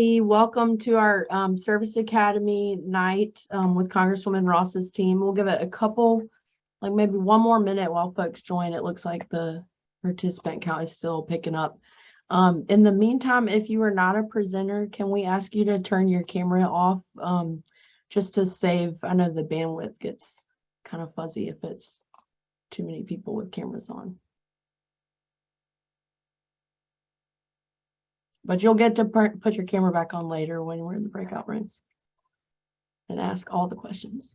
Welcome to our Service Academy night with Congresswoman Ross's team. We'll give it a couple, like maybe one more minute while folks join. It looks like the participant count is still picking up. In the meantime, if you are not a presenter, can we ask you to turn your camera off just to save? I know the bandwidth gets kind of fuzzy if it's too many people with cameras on. But you'll get to put your camera back on later when we're in the breakout rooms and ask all the questions.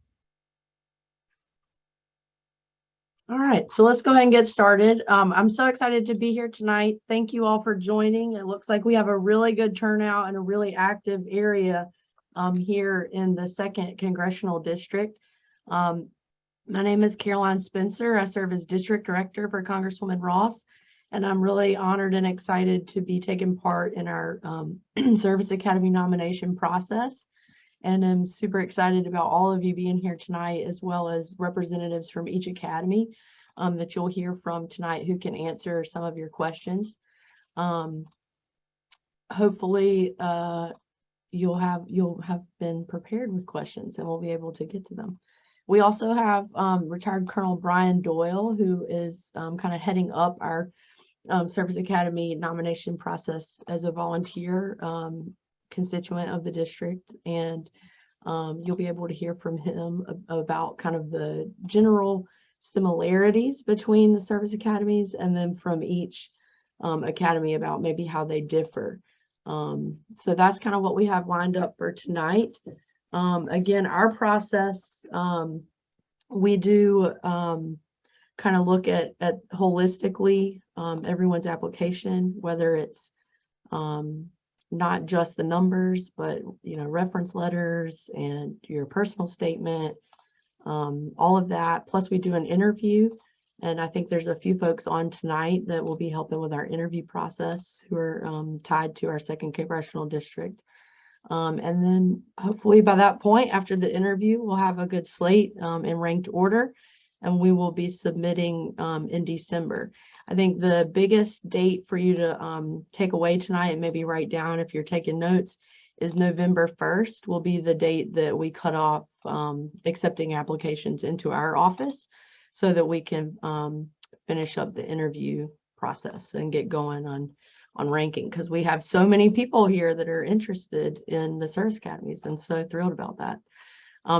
All right, so let's go ahead and get started. I'm so excited to be here tonight. Thank you all for joining. It looks like we have a really good turnout and a really active area here in the 2nd Congressional District. My name is Caroline Spencer. I serve as District Director for Congresswoman Ross. And I'm really honored and excited to be taking part in our Service Academy nomination process. And I'm super excited about all of you being here tonight, as well as representatives from each academy that you'll hear from tonight who can answer some of your questions. Hopefully you'll have been prepared with questions and we'll be able to get to them. We also have retired Colonel Brian Doyle, who is kind of heading up our Service Academy nomination process as a volunteer constituent of the district, and you'll be able to hear from him about kind of the general similarities between the service academies, and then from each academy about maybe how they differ. So that's kind of what we have lined up for tonight. Again, our process, we do kind of look at holistically everyone's application, whether it's not just the numbers, but reference letters and your personal statement, all of that. Plus we do an interview, and I think there's a few folks on tonight that will be helping with our interview process who are tied to our 2nd Congressional District. And then hopefully by that point, after the interview, we'll have a good slate in ranked order, and we will be submitting in December. I think the biggest date for you to take away tonight and maybe write down if you're taking notes is November 1st will be the date that we cut off accepting applications into our office so that we can finish up the interview process and get going on ranking, because we have so many people here that are interested in the service academies, and so thrilled about that.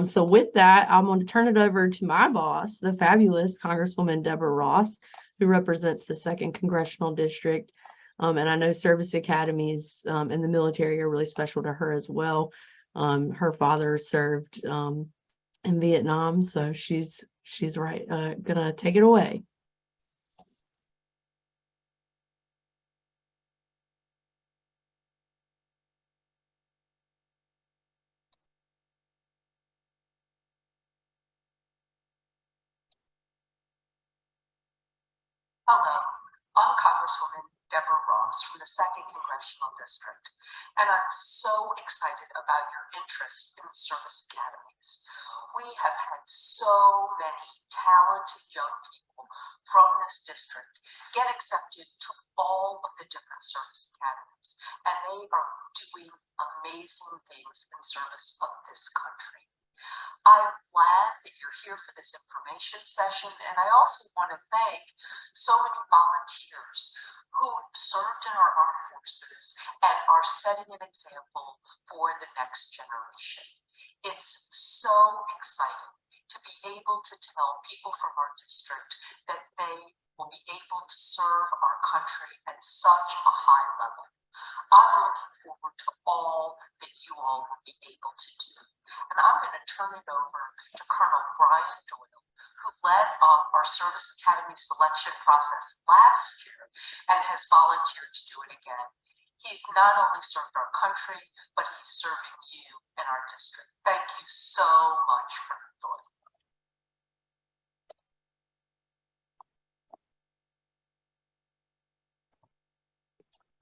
So with that, I'm going to turn it over to my boss, the fabulous Congresswoman Deborah Ross, who represents the 2nd Congressional District. And I know service academies in the military are really special to her as well. Her father served in Vietnam, so she's right, gonna take it away. Hello, I'm Congresswoman Deborah Ross from the 2nd Congressional District, and I'm so excited about your interest in the service academies. We have had so many talented young people from this district get accepted to all of the different service academies, and they are doing amazing things in service of this country. I'm glad that you're here for this information session, and I also want to thank so many volunteers who served in our armed forces and are setting an example for the next generation. It's so exciting to be able to tell people from our district that they will be able to serve our country at such a high level. I'm looking forward to all that you all will be able to do. And I'm going to turn it over to Colonel Brian Doyle, who led our Service Academy selection process last year and has volunteered to do it again. He's not only served our country, but he's serving you in our district. Thank you so much, Colonel Doyle.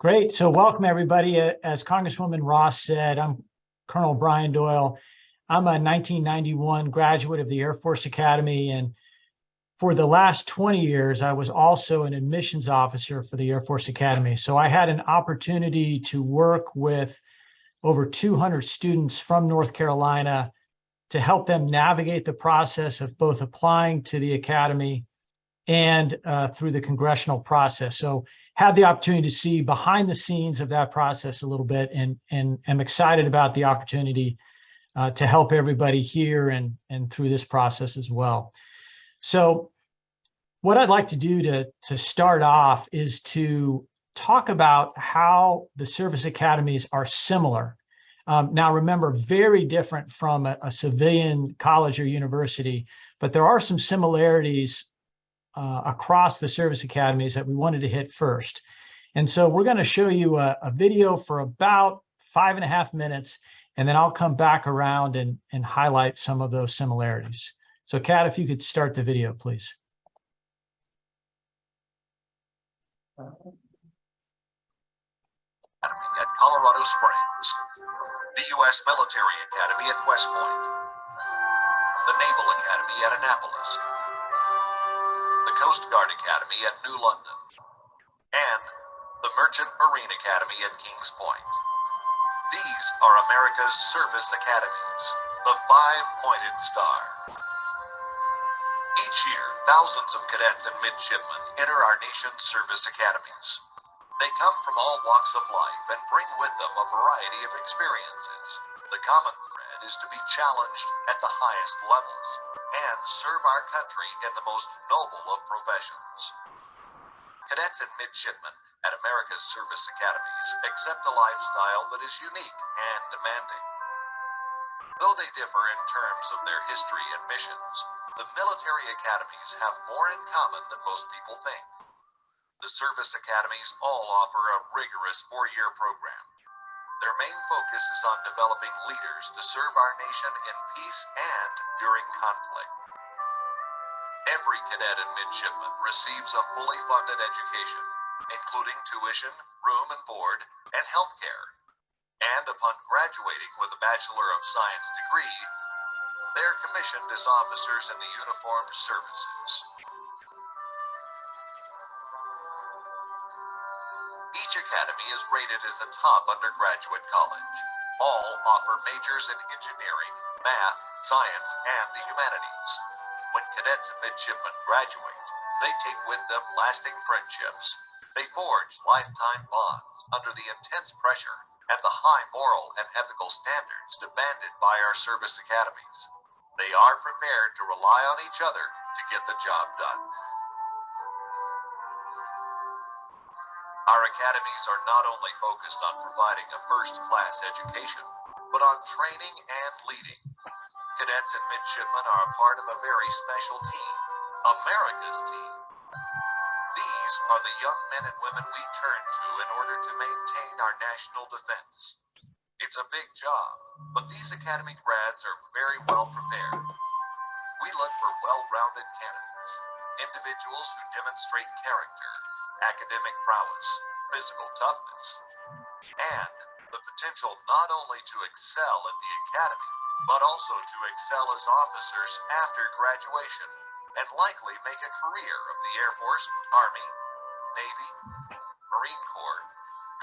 Great. So welcome, everybody. As Congresswoman Ross said, I'm Colonel Brian Doyle. I'm a 1991 graduate of the Air Force Academy, and for the last 20 years, I was also an admissions officer for the Air Force Academy. So I had an opportunity to work with over 200 students from North Carolina to help them navigate the process of both applying to the academy and through the congressional process. So had the opportunity to see behind the scenes of that process a little bit, and am excited about the opportunity to help everybody here and through this process as well. So what I'd like to do to start off is to talk about how the service academies are similar. Now, remember, very different from a civilian college or university, but there are some similarities across the service academies that we wanted to hit first. And so we're going to show you a video for about 5.5 minutes, and then I'll come back around and highlight some of those similarities. So Kat, if you could start the video, please. At Colorado Springs, the U.S. Military Academy at West Point, the Naval Academy at Annapolis, the Coast Guard Academy at New London, and the Merchant Marine Academy at Kings Point. These are America's service academies, the five-pointed star. Each year, thousands of cadets and midshipmen enter our nation's service academies. They come from all walks of life and bring with them a variety of experiences. The common thread is to be challenged at the highest levels and serve our country in the most noble of professions. Cadets and midshipmen at America's service academies accept a lifestyle that is unique and demanding. Though they differ in terms of their history and missions, the military academies have more in common than most people think. The service academies all offer a rigorous 4-year program. Their main focus is on developing leaders to serve our nation in peace and during conflict. Every cadet and midshipman receives a fully funded education, including tuition, room and board, and health care. And upon graduating with a Bachelor of Science degree, they are commissioned as officers in the uniformed services. Each academy is rated as a top undergraduate college. All offer majors in engineering, math, science, and the humanities. When cadets and midshipmen graduate, they take with them lasting friendships. They forge lifetime bonds under the intense pressure and the high moral and ethical standards demanded by our service academies. They are prepared to rely on each other to get the job done. Our academies are not only focused on providing a first-class education, but on training and leading. Cadets and midshipmen are a part of a very special team, America's team. These are the young men and women we turn to in order to maintain our national defense. It's a big job, but these academy grads are very well prepared. We look for well-rounded candidates, individuals who demonstrate character, academic prowess, physical toughness, and the potential not only to excel at the academy, but also to excel as officers after graduation and likely make a career of the Air Force, Army, Navy, Marine Corps,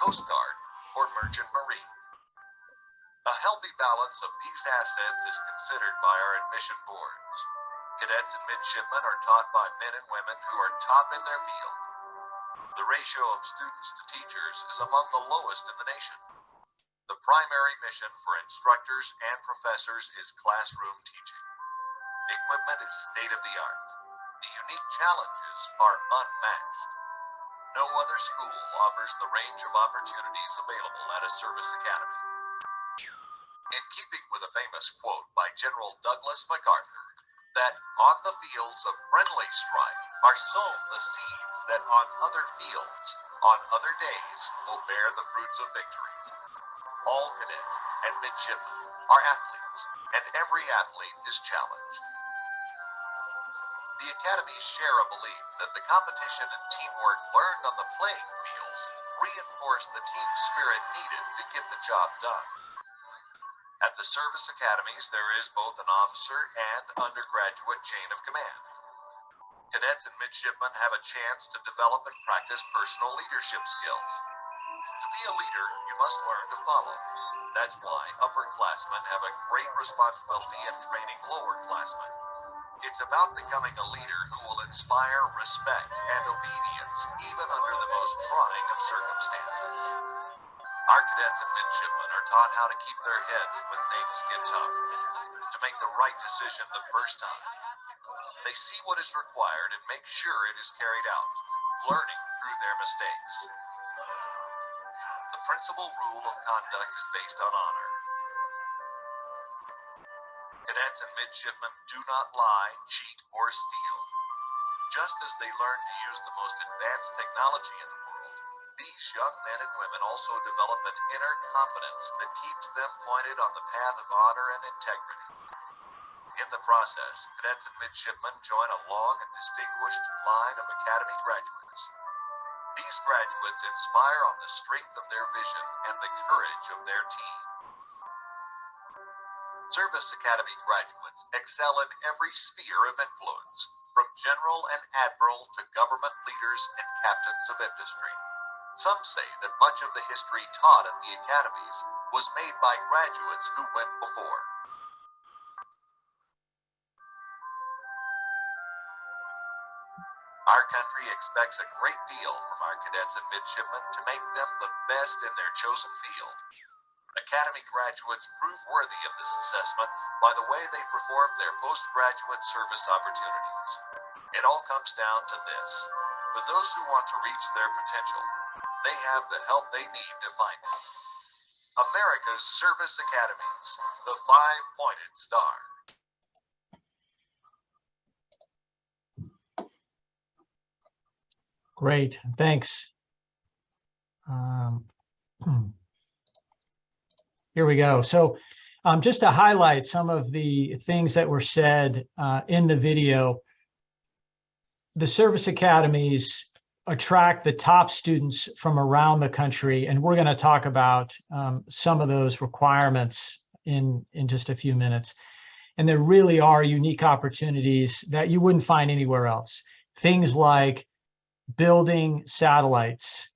Coast Guard, or Merchant Marine. A healthy balance of these assets is considered by our admission boards. Cadets and midshipmen are taught by men and women who are top in their field. The ratio of students to teachers is among the lowest in the nation. The primary mission for instructors and professors is classroom teaching. Equipment is state-of-the-art. The unique challenges are unmatched. No other school offers the range of opportunities available at a service academy. In keeping with a famous quote by General Douglas MacArthur, that on the fields of friendly strife are sown the seeds that on other fields, on other days, will bear the fruits of victory. All cadets and midshipmen are athletes, and every athlete is challenged. The academies share a belief that the competition and teamwork learned on the playing fields reinforce the team spirit needed to get the job done. At the service academies, there is both an officer and undergraduate chain of command. Cadets and midshipmen have a chance to develop and practice personal leadership skills. To be a leader, you must learn to follow. That's why upperclassmen have a great responsibility in training lowerclassmen. It's about becoming a leader who will inspire respect and obedience even under the most trying of circumstances. Our cadets and midshipmen are taught how to keep their heads when things get tough, to make the right decision the first time. They see what is required and make sure it is carried out, learning through their mistakes. The principal rule of conduct is based on honor. Cadets and midshipmen do not lie, cheat, or steal. Just as they learn to use the most advanced technology in the world, these young men and women also develop an inner confidence that keeps them pointed on the path of honor and integrity. In the process, cadets and midshipmen join a long and distinguished line of Academy graduates. These graduates inspire on the strength of their vision and the courage of their team. Service Academy graduates excel in every sphere of influence, from general and admiral to government leaders and captains of industry. Some say that much of the history taught at the academies was made by graduates who went before. Our country expects a great deal from our cadets and midshipmen to make them the best in their chosen field. Academy graduates prove worthy of this assessment by the way they perform their postgraduate service opportunities. It all comes down to this. For those who want to reach their potential, they have the help they need to find it. America's Service Academies, the 5-pointed star. Great, thanks. Here we go. So just to highlight some of the things that were said in the video, the service academies attract the top students from around the country, and we're going to talk about some of those requirements in just a few minutes. And there really are unique opportunities that you wouldn't find anywhere else. Things like building satellites,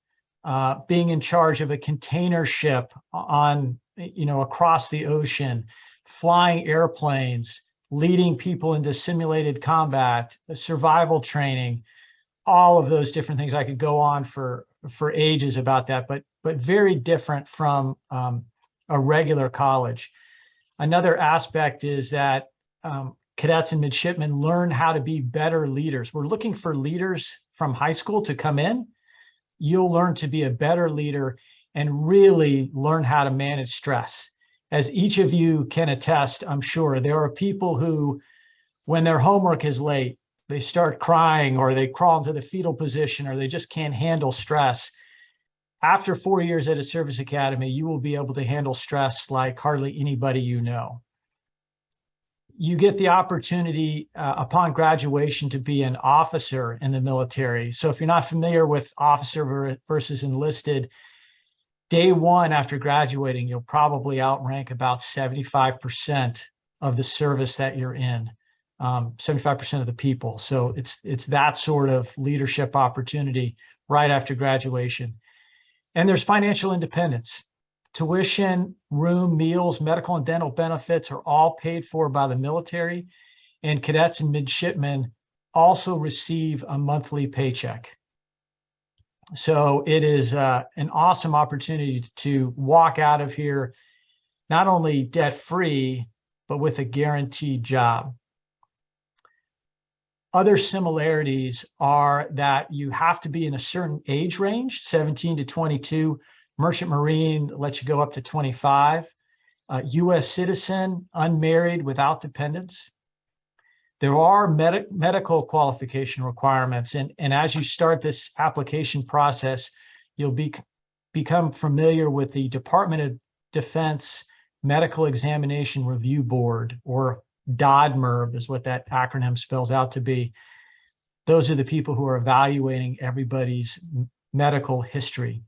being in charge of a container ship on, across the ocean, flying airplanes, leading people into simulated combat, survival training, all of those different things. I could go on for ages about that, but very different from a regular college. Another aspect is that cadets and midshipmen learn how to be better leaders. We're looking for leaders from high school to come in. You'll learn to be a better leader and really learn how to manage stress. As each of you can attest, I'm sure, there are people who, when their homework is late, they start crying or they crawl into the fetal position or they just can't handle stress. After 4 years at a service academy, you will be able to handle stress like hardly anybody you know. You get the opportunity upon graduation to be an officer in the military. So if you're not familiar with officer versus enlisted, day one after graduating, you'll probably outrank about 75% of the service that you're in, 75% of the people. So it's that sort of leadership opportunity right after graduation. And there's financial independence. Tuition, room, meals, medical and dental benefits are all paid for by the military, and cadets and midshipmen also receive a monthly paycheck. So it is an awesome opportunity to walk out of here not only debt-free, but with a guaranteed job. Other similarities are that you have to be in a certain age range, 17 to 22. Merchant Marine lets you go up to 25. U.S. citizen, unmarried, without dependents. There are medical qualification requirements, and as you start this application process, you'll become familiar with the Department of Defense Medical Examination Review Board, or DODMERB is what that acronym spells out to be. Those are the people who are evaluating everybody's medical history.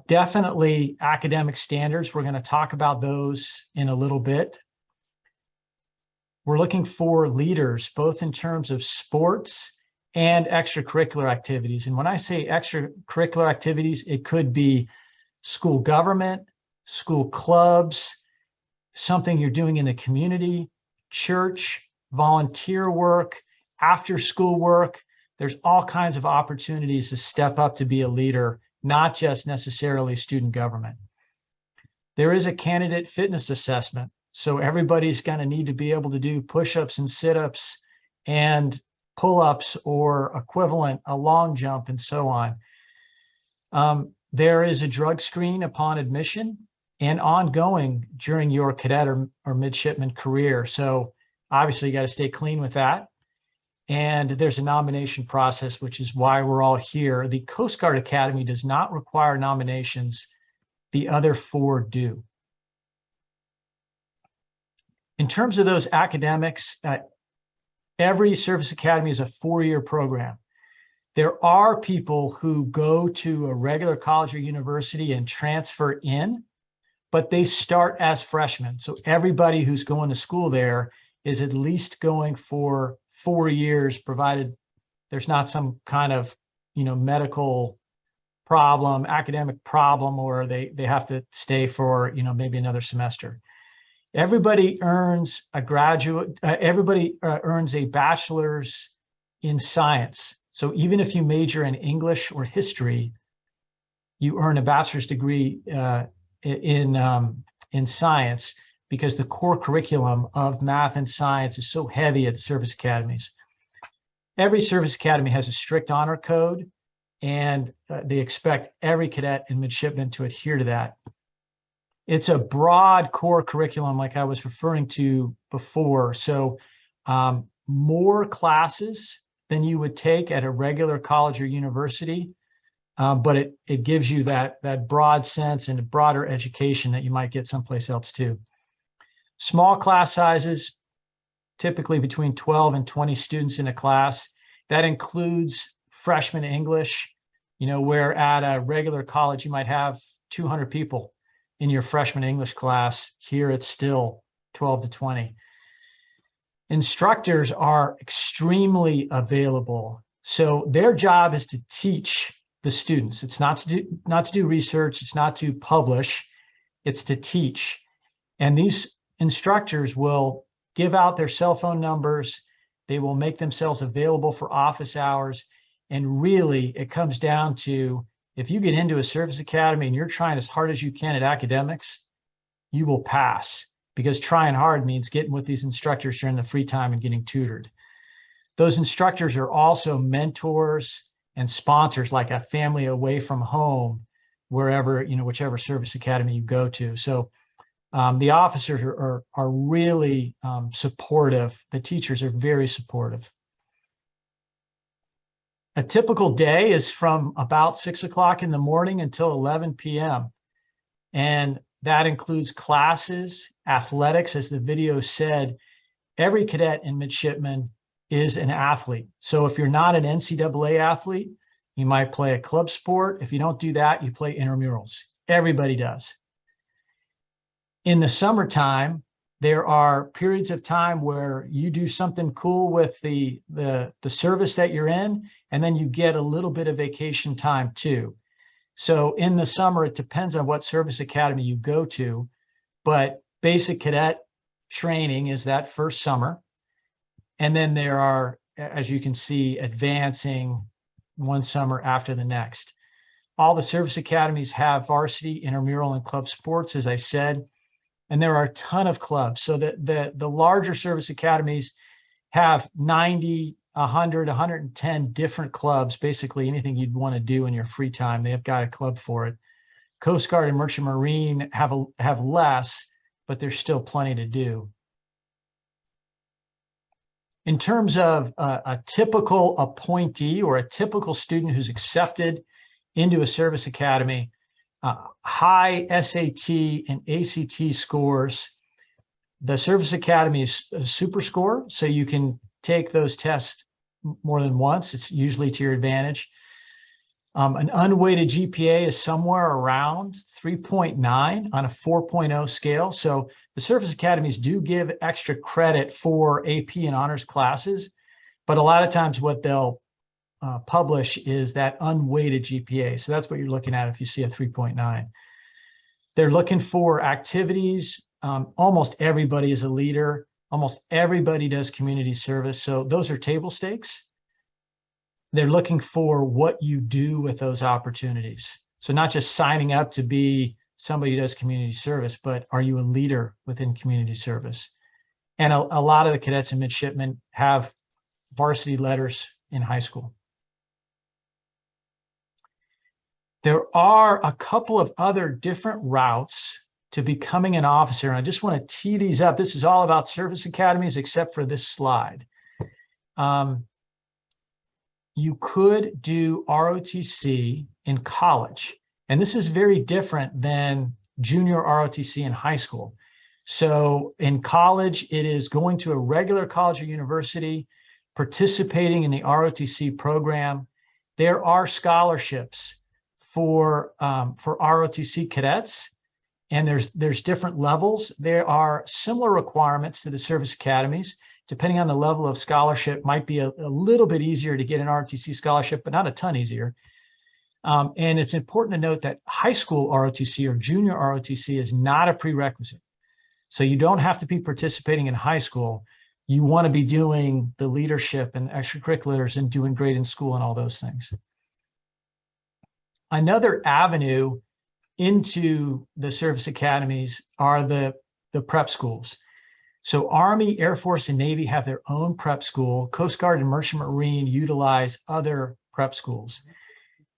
Definitely academic standards. We're going to talk about those in a little bit. We're looking for leaders, both in terms of sports and extracurricular activities. And when I say extracurricular activities, it could be school government, school clubs, something you're doing in the community, church, volunteer work, after school work. There's all kinds of opportunities to step up to be a leader, not just necessarily student government. There is a candidate fitness assessment. So everybody's going to need to be able to do push-ups and sit-ups and pull-ups or equivalent, a long jump and so on. There is a drug screen upon admission and ongoing during your cadet or midshipman career. So obviously you got to stay clean with that. And there's a nomination process, which is why we're all here. The Coast Guard Academy does not require nominations. The other 4 do. In terms of those academics, every service academy is a 4-year program. There are people who go to a regular college or university and transfer in, but they start as freshmen. So everybody who's going to school there is at least going for 4 years, provided there's not some kind of, medical problem, academic problem, or they have to stay for, maybe another semester. Everybody earns a earns a bachelor's in science. So even if you major in English or history, you earn a bachelor's degree in science, because the core curriculum of math and science is so heavy at the service academies. Every service academy has a strict honor code, and they expect every cadet and midshipman to adhere to that. It's a broad core curriculum, like I was referring to before. So more classes than you would take at a regular college or university, but it gives you that broad sense and a broader education that you might get someplace else too. Small class sizes, typically between 12 and 20 students in a class. That includes freshman English, where at a regular college you might have 200 people in your freshman English class. Here it's still 12 to 20. Instructors are extremely available. So their job is to teach the students. It's not to do research, it's not to publish, it's to teach. And these instructors will give out their cell phone numbers. They will make themselves available for office hours. And really, it comes down to, if you get into a service academy and you're trying as hard as you can at academics, you will pass, because trying hard means getting with these instructors during the free time and getting tutored. Those instructors are also mentors and sponsors, like a family away from home, wherever, whichever service academy you go to. So the officers are really supportive. The teachers are very supportive. A typical day is from about 6 o'clock in the morning until 11 p.m. And that includes classes, athletics. As the video said, every cadet and midshipman is an athlete. So if you're not an NCAA athlete, you might play a club sport. If you don't do that, you play intramurals. Everybody does. In the summertime, there are periods of time where you do something cool with the service that you're in, and then you get a little bit of vacation time too. So in the summer, it depends on what service academy you go to, but basic cadet training is that first summer. And then there are, as you can see, advancing one summer after the next. All the service academies have varsity, intramural, and club sports, as I said. And there are a ton of clubs. So the larger service academies have 90, 100, 110 different clubs, basically anything you'd want to do in your free time. They have got a club for it. Coast Guard and Merchant Marine have less, but there's still plenty to do. In terms of a typical appointee or a typical student who's accepted into a service academy, high SAT and ACT scores. The service academy is a super score, so you can take those tests more than once. It's usually to your advantage. An unweighted GPA is somewhere around 3.9 on a 4.0 scale. So the service academies do give extra credit for AP and honors classes, but a lot of times what they'll publish is that unweighted GPA. So that's what you're looking at if you see a 3.9. They're looking for activities. Almost everybody is a leader. Almost everybody does community service. So those are table stakes. They're looking for what you do with those opportunities. So not just signing up to be somebody who does community service, but are you a leader within community service? And a lot of the cadets and midshipmen have varsity letters in high school. There are a couple of other different routes to becoming an officer. And I just want to tee these up. This is all about service academies, except for this slide. You could do ROTC in college. And this is very different than junior ROTC in high school. So in college, it is going to a regular college or university, participating in the ROTC program. There are scholarships for ROTC cadets, and there's different levels. There are similar requirements to the service academies. Depending on the level of scholarship, might be a little bit easier to get an ROTC scholarship, but not a ton easier. And it's important to note that high school ROTC or junior ROTC is not a prerequisite. So you don't have to be participating in high school. You want to be doing the leadership and extracurriculars and doing great in school and all those things. Another avenue into the service academies are the prep schools. So Army, Air Force, and Navy have their own prep school. Coast Guard and Merchant Marine utilize other prep schools.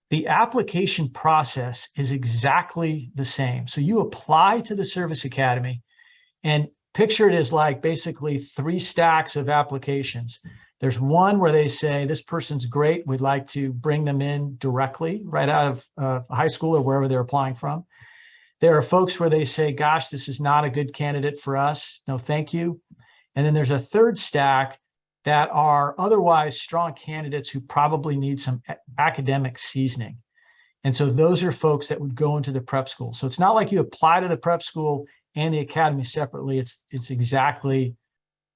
The application process is exactly the same. So you apply to the service academy, and picture it as like basically 3 stacks of applications. There's one where they say, this person's great, we'd like to bring them in directly right out of high school or wherever they're applying from. There are folks where they say, gosh, this is not a good candidate for us, no thank you. And then there's a third stack that are otherwise strong candidates who probably need some academic seasoning. And so those are folks that would go into the prep school. So it's not like you apply to the prep school and the academy separately. It's exactly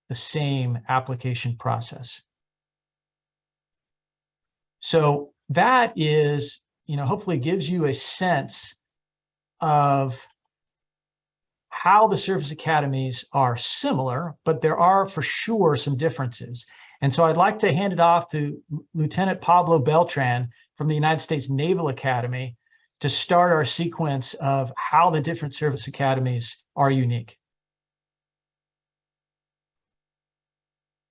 the same application process. So that is, hopefully gives you a sense of how the service academies are similar, but there are for sure some differences. And so I'd like to hand it off to Lieutenant Pablo Beltran from the United States Naval Academy to start our sequence of how the different service academies are unique.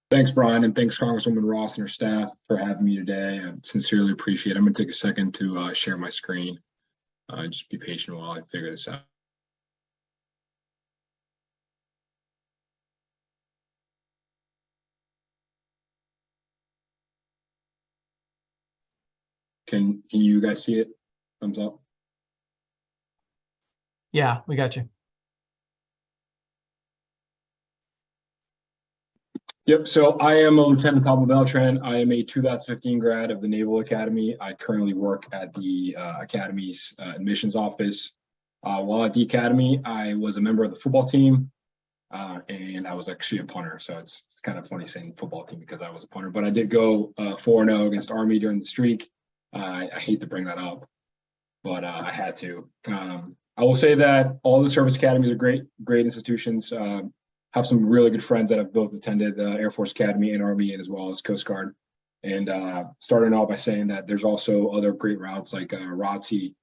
Thanks, Brian, and thanks, Congresswoman Ross and her staff for having me today. I sincerely appreciate it. I'm going to take a second to share my screen. Just be patient while I figure this out. Can you guys see it? Thumbs up. Yeah, we got you. Yep, so I am a Lieutenant Pablo Beltran. I am a 2015 grad of the Naval Academy. I currently work at the Academy's admissions office. While at the Academy, I was a member of the football team, and I was actually a punter. So it's kind of funny saying football team because I was a punter, but I did go 4-0 against Army during the streak. I hate to bring that up, but I had to. I will say that all the service academies are great institutions. Have some really good friends that have both attended the Air Force Academy and Army, and as well as Coast Guard. And starting off by saying that there's also other great routes like ROTC.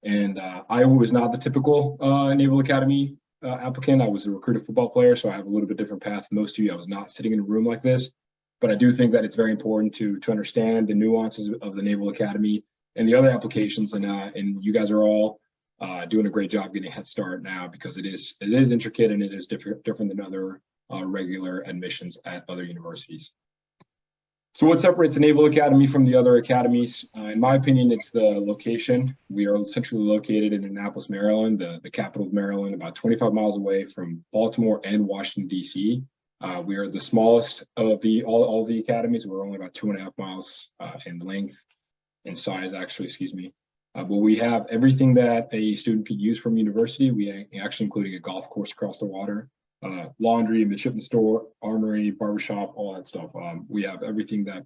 And I was not the typical Naval Academy applicant. I was a recruited football player, so I have a little bit different path than most of you. I was not sitting in a room like this, but I do think that it's very important to understand the nuances of the Naval Academy and the other applications. And you guys are all doing a great job getting a head start now, because it is intricate and it is different than other regular admissions at other universities. So what separates the Naval Academy from the other academies? In my opinion, it's the location. We are centrally located in Annapolis, Maryland, the capital of Maryland, about 25 miles away from Baltimore and Washington, D.C. We are the smallest of all the academies. We're only about 2.5 miles in length, in size, actually, excuse me. But we have everything that a student could use from university. We actually including a golf course across the water, laundry, midshipman store, armory, barbershop, all that stuff. We have everything that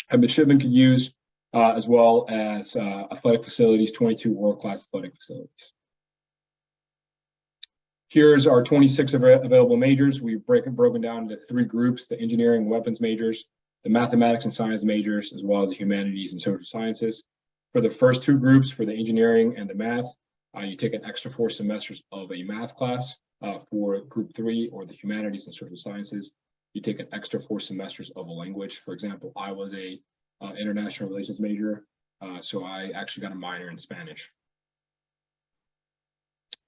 a midshipman could use, as well as athletic facilities, 22 world-class athletic facilities. Here's our 26 available majors. We've broken down into 3 groups: the engineering and weapons majors, the mathematics and science majors, as well as the humanities and social sciences. For the first 2 groups, for the engineering and the math, you take an extra 4 semesters of a math class. For group 3, or the humanities and social sciences, you take an extra 4 semesters of a language. For example, I was a international relations major, so I actually got a minor in Spanish.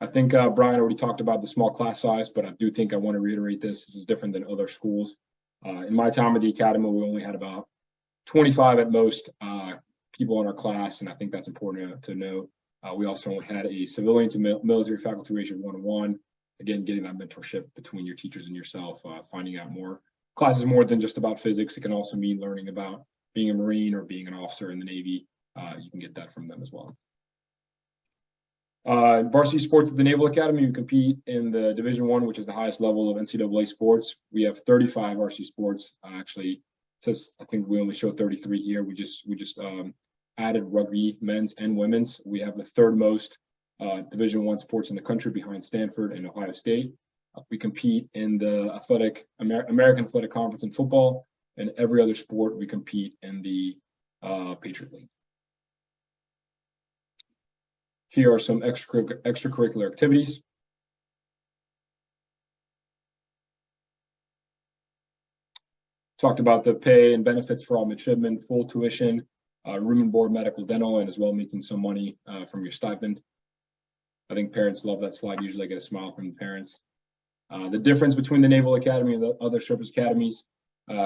I think Brian already talked about the small class size, but I do think I want to reiterate this. This is different than other schools. In my time at the academy, we only had about 25 at most people in our class, and I think that's important to note. We also only had a civilian to military faculty ratio 1-to-1. Again, getting that mentorship between your teachers and yourself, finding out more. Class is more than just about physics. It can also mean learning about being a Marine or being an officer in the Navy. You can get that from them as well. Varsity sports at the Naval Academy, we compete in the Division I, which is the highest level of NCAA sports. We have 35 varsity sports. Actually, says I think we only show 33 here. We just added rugby, men's and women's. We have the 3rd most Division I sports in the country, behind Stanford and Ohio State. We compete in the American Athletic Conference in football, and every other sport we compete in the Patriot League. Here are some extracurricular activities. Talked about the pay and benefits for all midshipmen: full tuition, room and board, medical, dental, and as well making some money from your stipend. I think parents love that slide. Usually I get a smile from the parents. The difference between the Naval Academy and the other service academies,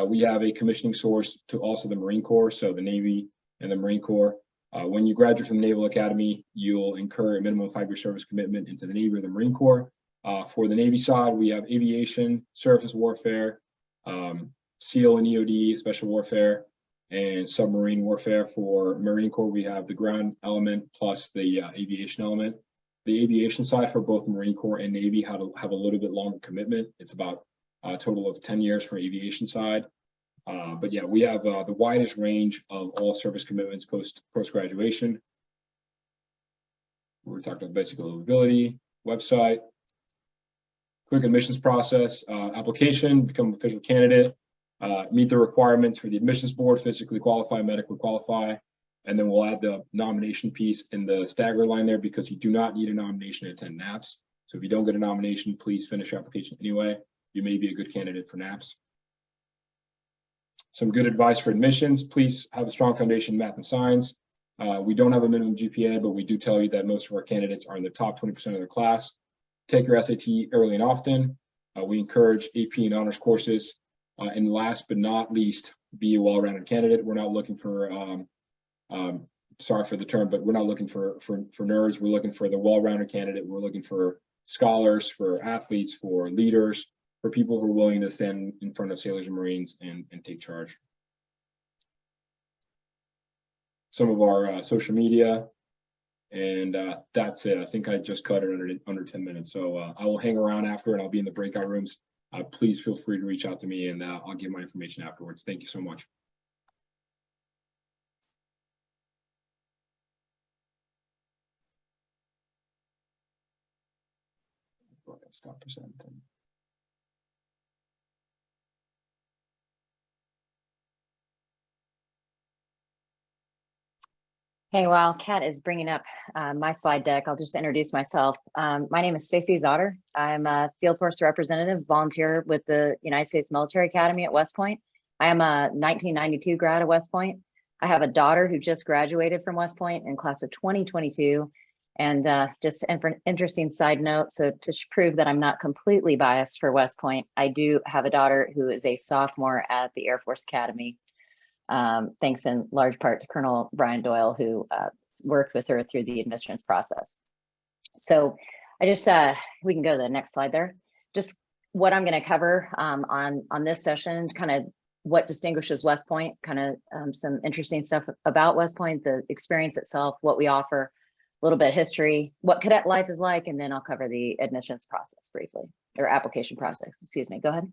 we have a commissioning source to also the Marine Corps, so the Navy and the Marine Corps. When you graduate from the Naval Academy, you'll incur a minimum 5-year service commitment into the Navy or the Marine Corps. For the Navy side, we have aviation, surface warfare, SEAL and EOD, special warfare, and submarine warfare. For Marine Corps, we have the ground element plus the aviation element. The aviation side for both Marine Corps and Navy have a little bit longer commitment. It's about a total of 10 years for aviation side. But yeah, we have the widest range of all service commitments post-graduation. We're talking about basic eligibility, website, quick admissions process, application, become an official candidate, meet the requirements for the admissions board, physically qualify, medically qualify. And then we'll add the nomination piece in the stagger line there, because you do not need a nomination to attend NAPS. So if you don't get a nomination, please finish your application anyway. You may be a good candidate for NAPS. Some good advice for admissions: please have a strong foundation in math and science. We don't have a minimum GPA, but we do tell you that most of our candidates are in the top 20% of their class. Take your SAT early and often. We encourage AP and honors courses. And last but not least, be a well-rounded candidate. We're not looking for sorry for the term, but we're not looking for nerds. We're looking for the well-rounded candidate. We're looking for scholars, for athletes, for leaders, for people who are willing to stand in front of sailors and Marines and take charge. Some of our social media, and that's it. I think I just cut it under 10 minutes. So I will hang around after, and I'll be in the breakout rooms. Please feel free to reach out to me, and I'll give my information afterwards. Thank you so much. Stop presenting. Hey, while Kat is bringing up my slide deck, I'll just introduce myself. My name is Stacy Zotter. I'm a Field Force representative, volunteer with the United States Military Academy at West Point. I am a 1992 grad at West Point. I have a daughter who just graduated from West Point in class of 2022. And just an interesting side note, so to prove that I'm not completely biased for West Point, I do have a daughter who is a sophomore at the Air Force Academy. Thanks in large part to Colonel Brian Doyle, who worked with her through the admissions process. So I just, we can go to the next slide there. Just what I'm going to cover on this session, kind of what distinguishes West Point, kind of some interesting stuff about West Point, the experience itself, what we offer, a little bit of history, what cadet life is like, and then I'll cover the admissions process briefly, or application process, excuse me, go ahead.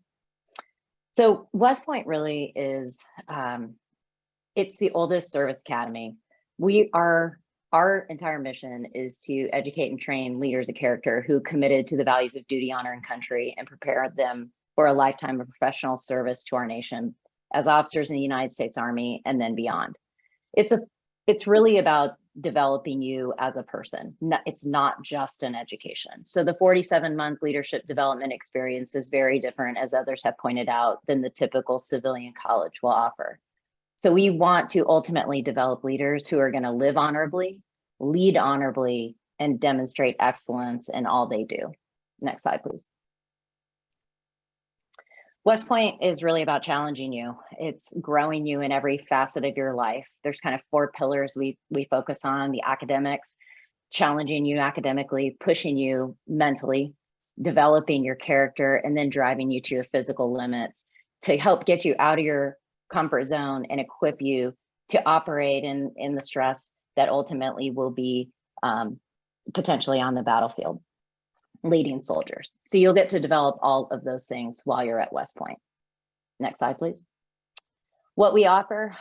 So West Point really is, It's the oldest service academy. Our entire mission is to educate and train leaders of character who committed to the values of duty, honor, and country, and prepare them for a lifetime of professional service to our nation as officers in the United States Army and then beyond. It's really about developing you as a person. It's not just an education. So the 47-month leadership development experience is very different, as others have pointed out, than the typical civilian college will offer. So we want to ultimately develop leaders who are going to live honorably, lead honorably, and demonstrate excellence in all they do. Next slide, please. West Point is really about challenging you. It's growing you in every facet of your life. There's kind of 4 pillars we focus on: the academics, challenging you academically, pushing you mentally, developing your character, and then driving you to your physical limits to help get you out of your comfort zone and equip you to operate in the stress that ultimately will be potentially on the battlefield, leading soldiers. So you'll get to develop all of those things while you're at West Point. Next slide, please. What we offer,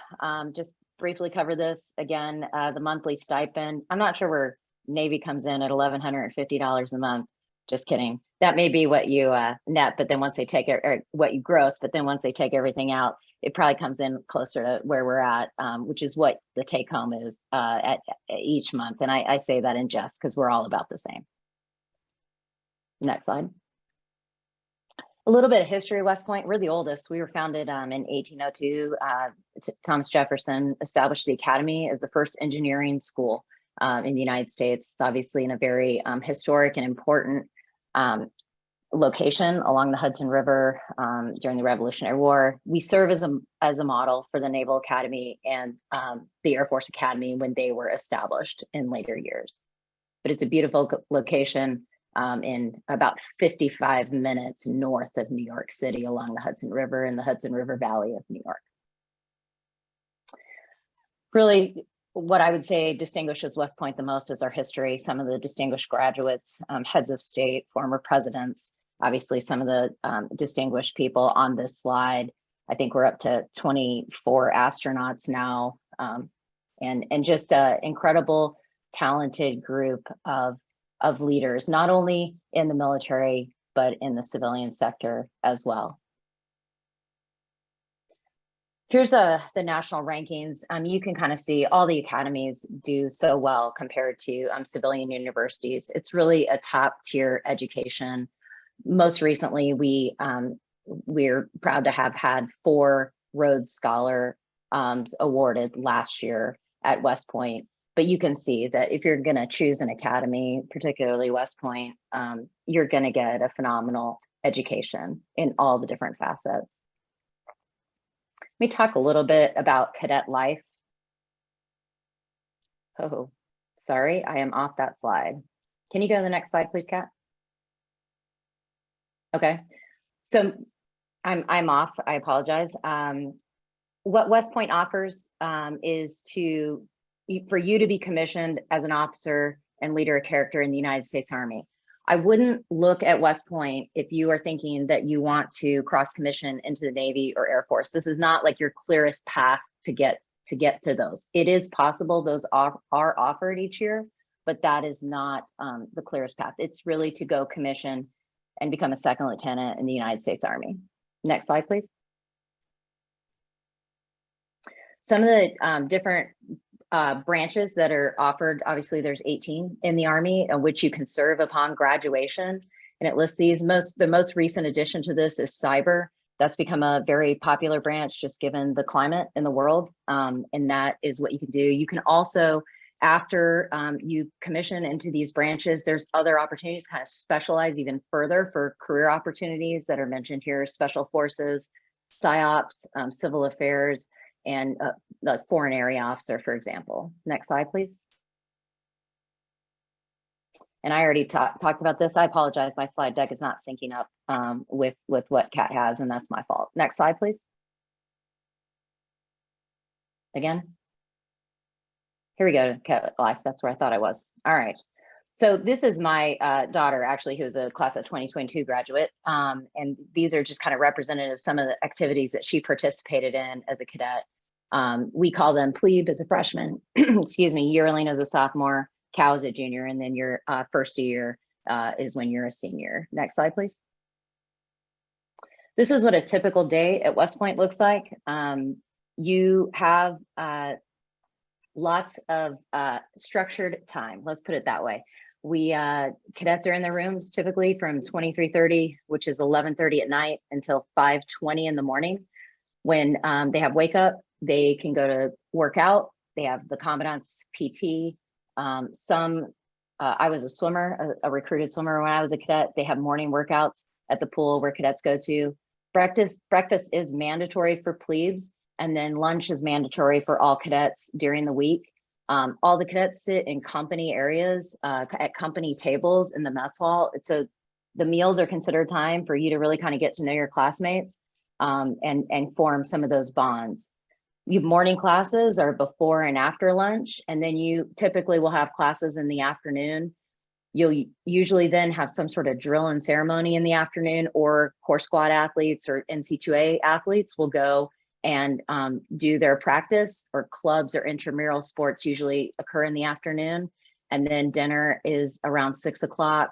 just briefly cover this again, the monthly stipend. I'm not sure where Navy comes in at $1,150 a month. Just kidding. That may be what you net, but then once they take it, or what you gross, but then once they take everything out, it probably comes in closer to where we're at, which is what the take home is at each month. And I say that in jest because we're all about the same. Next slide. A little bit of history of West Point. We're the oldest. We were founded in 1802. Thomas Jefferson established the academy as the first engineering school in the United States. It's obviously in a very historic and important location along the Hudson River during the Revolutionary War. We serve as a model for the Naval Academy and the Air Force Academy when they were established in later years. But it's a beautiful location in about 55 minutes north of New York City along the Hudson River in the Hudson River Valley of New York. Really, what I would say distinguishes West Point the most is our history. Some of the distinguished graduates, heads of state, former presidents, obviously some of the distinguished people on this slide. I think we're up to 24 astronauts now, and just an incredible, talented group of leaders, not only in the military, but in the civilian sector as well. Here's the national rankings. You can kind of see all the academies do so well compared to civilian universities. It's really a top tier education. Most recently, we're proud to have had 4 Rhodes Scholar awarded last year at West Point. But you can see that if you're going to choose an academy, particularly West Point, you're going to get a phenomenal education in all the different facets. Let me talk a little bit about cadet life. Oh, sorry, I am off that slide. Can you go to the next slide, please, Kat? Okay, so I'm off. I apologize. What West Point offers is for you to be commissioned as an officer and leader of character in the United States Army. I wouldn't look at West Point if you are thinking that you want to cross commission into the Navy or Air Force. This is not like your clearest path to get to those. It is possible those are offered each year, but that is not the clearest path. It's really to go commission and become a second lieutenant in the United States Army. Next slide, please. Some of the different branches that are offered, obviously there's 18 in the Army, which you can serve upon graduation. And it lists these. The most recent addition to this is cyber. That's become a very popular branch just given the climate in the world. And that is what you can do. You can also, after you commission into these branches, there's other opportunities to kind of specialize even further for career opportunities that are mentioned here: special forces, PSYOPs, civil affairs, and the foreign area officer, for example. Next slide, please. And I already talked about this. I apologize. My slide deck is not syncing up with what Kat has, and that's my fault. Next slide, please. Again. Here we go, Kat Life. That's where I thought I was. All right. So this is my daughter, actually, who's a class of 2022 graduate. And these are just kind of representative of some of the activities that she participated in as a cadet. We call them plebe as a freshman, excuse me, yearling as a sophomore, cow as a junior, and then your first year is when you're a senior. Next slide, please. This is what a typical day at West Point looks like. You have lots of structured time. Let's put it that way. We cadets are in their rooms typically from 23:30, which is 11:30 at night, until 5:20 in the morning. When they have wake up, they can go to work out. They have the commandant's PT. I was a swimmer, a recruited swimmer when I was a cadet. They have morning workouts at the pool where cadets go to. Breakfast is mandatory for plebes, and then lunch is mandatory for all cadets during the week. All the cadets sit in company areas at company tables in the mess hall. So the meals are considered time for you to really kind of get to know your classmates and form some of those bonds. Morning classes are before and after lunch, and then you typically will have classes in the afternoon. You'll usually then have some sort of drill and ceremony in the afternoon, or Core Squad athletes or NC2A athletes will go and do their practice, or clubs or intramural sports usually occur in the afternoon. And then dinner is around 6 o'clock.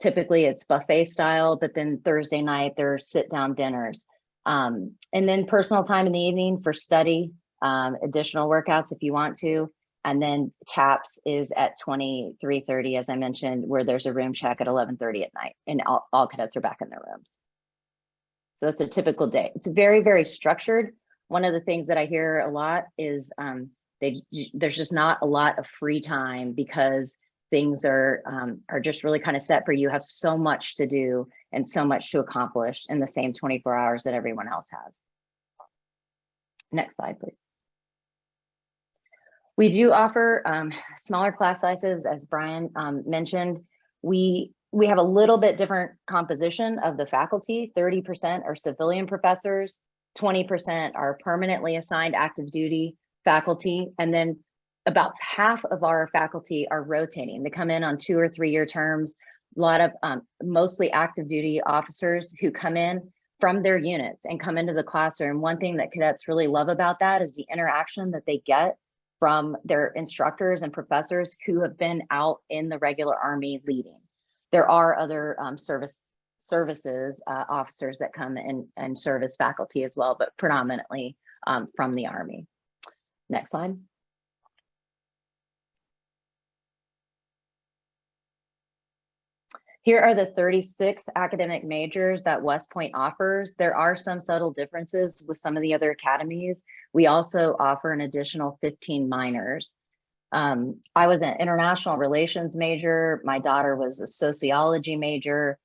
Typically it's buffet style, but then Thursday night there are sit down dinners. And then personal time in the evening for study, additional workouts if you want to. And then TAPS is at 23:30, as I mentioned, where there's a room check at 11:30 at night, and all cadets are back in their rooms. So that's a typical day. It's very, very structured. One of the things that I hear a lot is there's just not a lot of free time, because things are just really kind of set for you. You have so much to do and so much to accomplish in the same 24 hours that everyone else has. Next slide, please. We do offer smaller class sizes, as Brian mentioned. We have a little bit different composition of the faculty. 30% are civilian professors, 20% are permanently assigned active duty faculty, and then about half of our faculty are rotating. They come in on 2 or 3 year terms. A lot of mostly active duty officers who come in from their units and come into the classroom. One thing that cadets really love about that is the interaction that they get from their instructors and professors who have been out in the regular Army leading. There are other services officers that come in and serve as faculty as well, but predominantly from the Army. Next slide. Here are the 36 academic majors that West Point offers. There are some subtle differences with some of the other academies. We also offer an additional 15 minors. I was an international relations major. My daughter was a sociology major.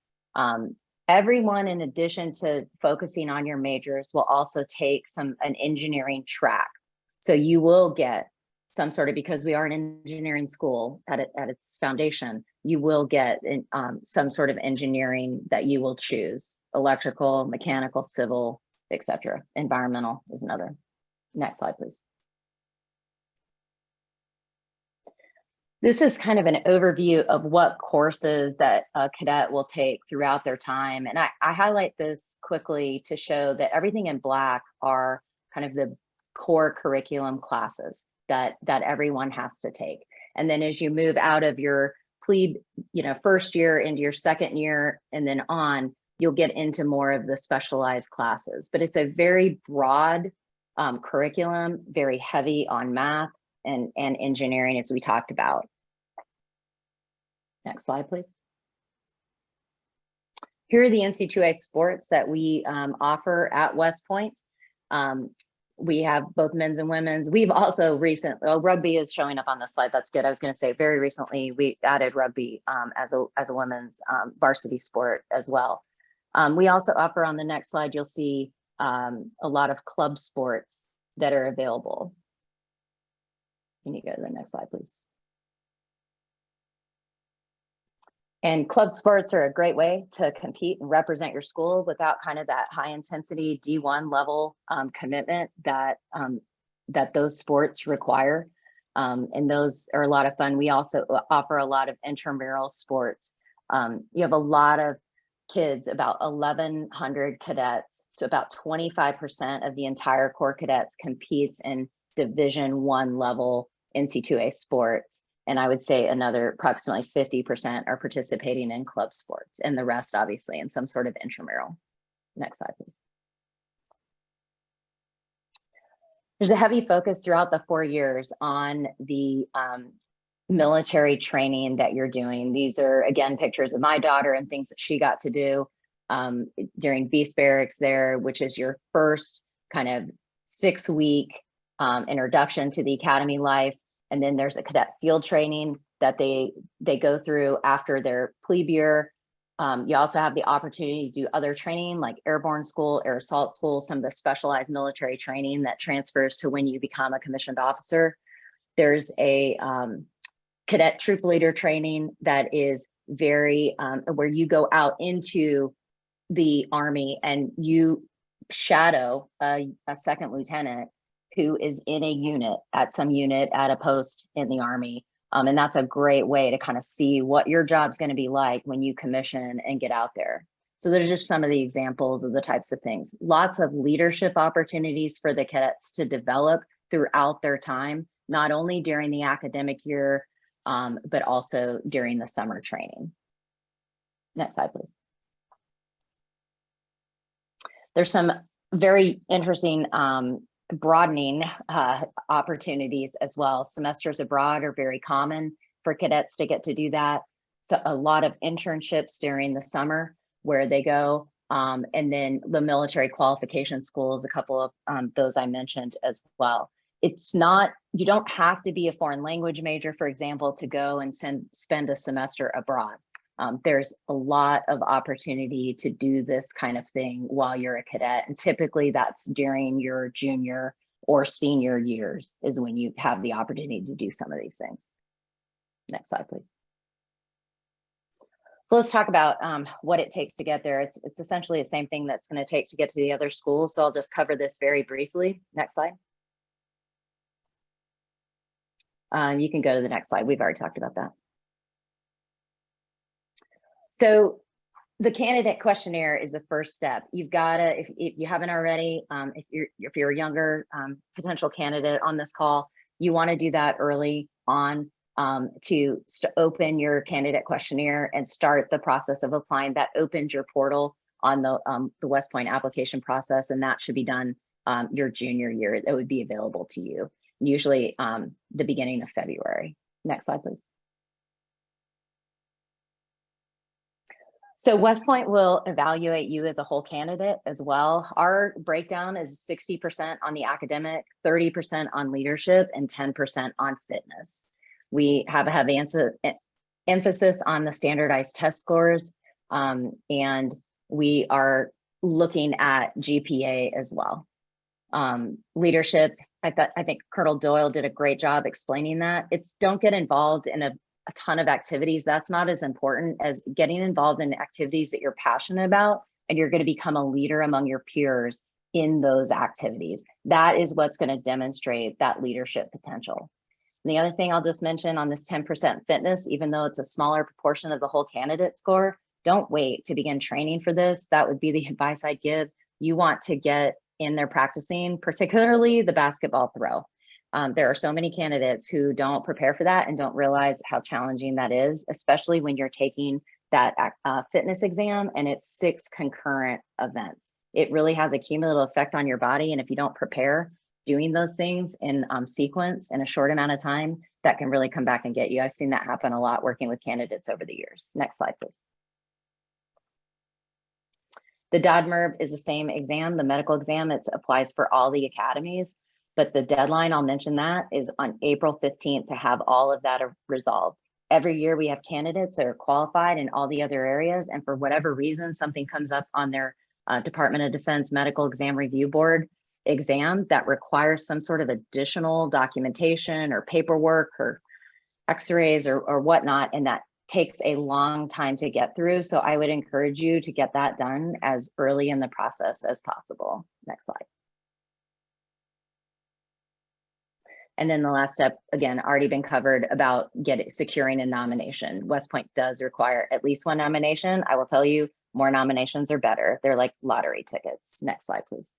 Everyone, in addition to focusing on your majors, will also take an engineering track. So you will get some sort of, because we are an engineering school at its foundation, you will get some sort of engineering that you will choose: electrical, mechanical, civil, etc. Environmental is another. Next slide, please. This is kind of an overview of what courses that a cadet will take throughout their time. And I highlight this quickly to show that everything in black are kind of the core curriculum classes that everyone has to take. And then as you move out of your plebe, first year into your second year and then on, you'll get into more of the specialized classes. But it's a very broad curriculum, very heavy on math and engineering, as we talked about. Next slide, please. Here are the NC2A sports that we offer at West Point. We have both men's and women's. We've also recently, rugby is showing up on this slide. That's good. I was going to say very recently we added rugby as a women's varsity sport as well. We also offer, on the next slide, you'll see a lot of club sports that are available. Can you go to the next slide, please? And club sports are a great way to compete and represent your school without kind of that high intensity D1 level commitment that those sports require. And those are a lot of fun. We also offer a lot of intramural sports. You have a lot of kids, about 1,100 cadets, so about 25% of the entire Corps cadets competes in Division I level NC2A sports. And I would say another approximately 50% are participating in club sports, and the rest obviously in some sort of intramural. Next slide, please. There's a heavy focus throughout the 4 years on the military training that you're doing. These are, again, pictures of my daughter and things that she got to do during Beast Barracks there, which is your first kind of 6-week introduction to the academy life. And then there's a cadet field training that they go through after their plebe year. You also have the opportunity to do other training like airborne school, air assault school, some of the specialized military training that transfers to when you become a commissioned officer. There's a cadet troop leader training that is very, where you go out into the Army and you shadow a second lieutenant who is in a unit, at some unit at a post in the Army. And that's a great way to kind of see what your job's going to be like when you commission and get out there. So there's just some of the examples of the types of things. Lots of leadership opportunities for the cadets to develop throughout their time, not only during the academic year, but also during the summer training. Next slide, please. There's some very interesting broadening opportunities as well. Semesters abroad are very common for cadets to get to do that. So a lot of internships during the summer where they go, and then the military qualification schools, a couple of those I mentioned as well. It's not, you don't have to be a foreign language major, for example, to go and spend a semester abroad. There's a lot of opportunity to do this kind of thing while you're a cadet. And typically that's during your junior or senior years is when you have the opportunity to do some of these things. Next slide, please. So let's talk about what it takes to get there. It's essentially the same thing that's going to take to get to the other schools. So I'll just cover this very briefly. Next slide. You can go to the next slide. We've already talked about that. So the candidate questionnaire is the first step. You've got to, if you haven't already, if you're a younger potential candidate on this call, you want to do that early on to open your candidate questionnaire and start the process of applying. That opens your portal on the West Point application process, and that should be done your junior year. It would be available to you, usually the beginning of February. Next slide, please. So West Point will evaluate you as a whole candidate as well. Our breakdown is 60% on the academic, 30% on leadership, and 10% on fitness. We have a heavy emphasis on the standardized test scores, and we are looking at GPA as well. Leadership, I think Colonel Doyle did a great job explaining that. Don't get involved in a ton of activities. That's not as important as getting involved in activities that you're passionate about, and you're going to become a leader among your peers in those activities. That is what's going to demonstrate that leadership potential. And the other thing I'll just mention on this 10% fitness, even though it's a smaller proportion of the whole candidate score, don't wait to begin training for this. That would be the advice I'd give. You want to get in there practicing, particularly the basketball throw. There are so many candidates who don't prepare for that and don't realize how challenging that is, especially when you're taking that fitness exam and it's 6 concurrent events. It really has a cumulative effect on your body. And if you don't prepare doing those things in sequence in a short amount of time, that can really come back and get you. I've seen that happen a lot working with candidates over the years. Next slide, please. The DODMERB is the same exam, the medical exam. It applies for all the academies. But the deadline, I'll mention that, is on April 15th to have all of that resolved. Every year we have candidates that are qualified in all the other areas, and for whatever reason, something comes up on their Department of Defense Medical Exam Review Board exam that requires some sort of additional documentation or paperwork or x-rays or whatnot, and that takes a long time to get through. So I would encourage you to get that done as early in the process as possible. Next slide. And then the last step, again, already been covered about securing a nomination. West Point does require at least 1 nomination. I will tell you, More nominations are better. They're like lottery tickets. Next slide, please.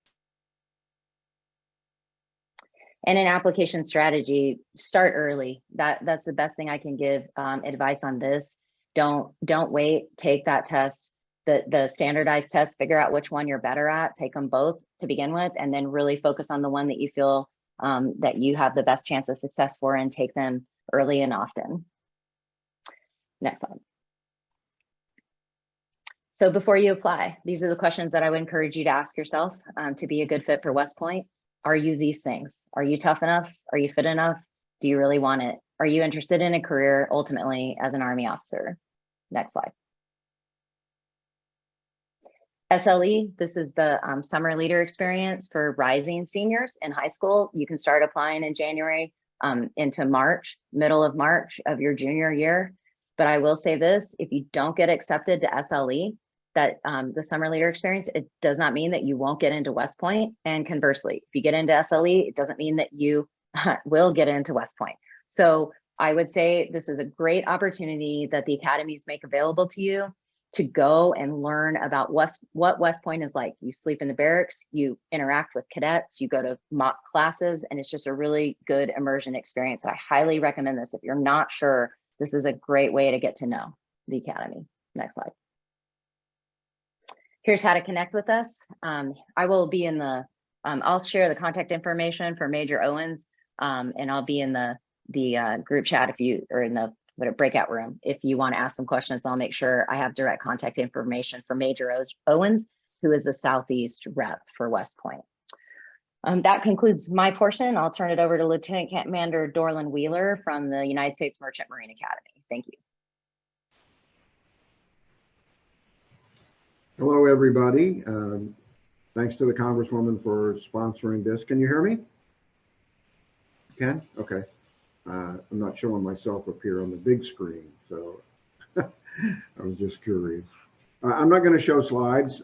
And an application strategy, start early. That's the best thing I can give advice on this. Don't wait, take that test, the standardized test, figure out which one you're better at, take them both to begin with, and then really focus on the one that you feel that you have the best chance of success for, and take them early and often. Next slide. So before you apply, these are the questions that I would encourage you to ask yourself to be a good fit for West Point. Are you these things? Are you tough enough? Are you fit enough? Do you really want it? Are you interested in a career ultimately as an Army officer? Next slide. SLE, this is the summer leader experience for rising seniors in high school. You can start applying in January into March, middle of March of your junior year. But I will say this, if you don't get accepted to SLE, that the summer leader experience, it does not mean that you won't get into West Point. And conversely, if you get into SLE, it doesn't mean that you will get into West Point. So I would say this is a great opportunity that the academies make available to you to go and learn about what West Point is like. You sleep in the barracks, you interact with cadets, you go to mock classes, and it's just a really good immersion experience. So I highly recommend this. If you're not sure, this is a great way to get to know the academy. Next slide. Here's how to connect with us. I will be in the, I'll share the contact information for Major Owens, and I'll be in the group chat if you, or in the breakout room. If you want to ask some questions, I'll make sure I have direct contact information for Major Owens, who is the Southeast rep for West Point. That concludes my portion. I'll turn it over to Lieutenant Commander Dorland Wheeler from the United States Merchant Marine Academy. Thank you. Hello, everybody. Thanks to the Congresswoman for sponsoring this. Can you hear me? Can? Okay. I'm not showing myself up here on the big screen, so I was just curious. I'm not going to show slides.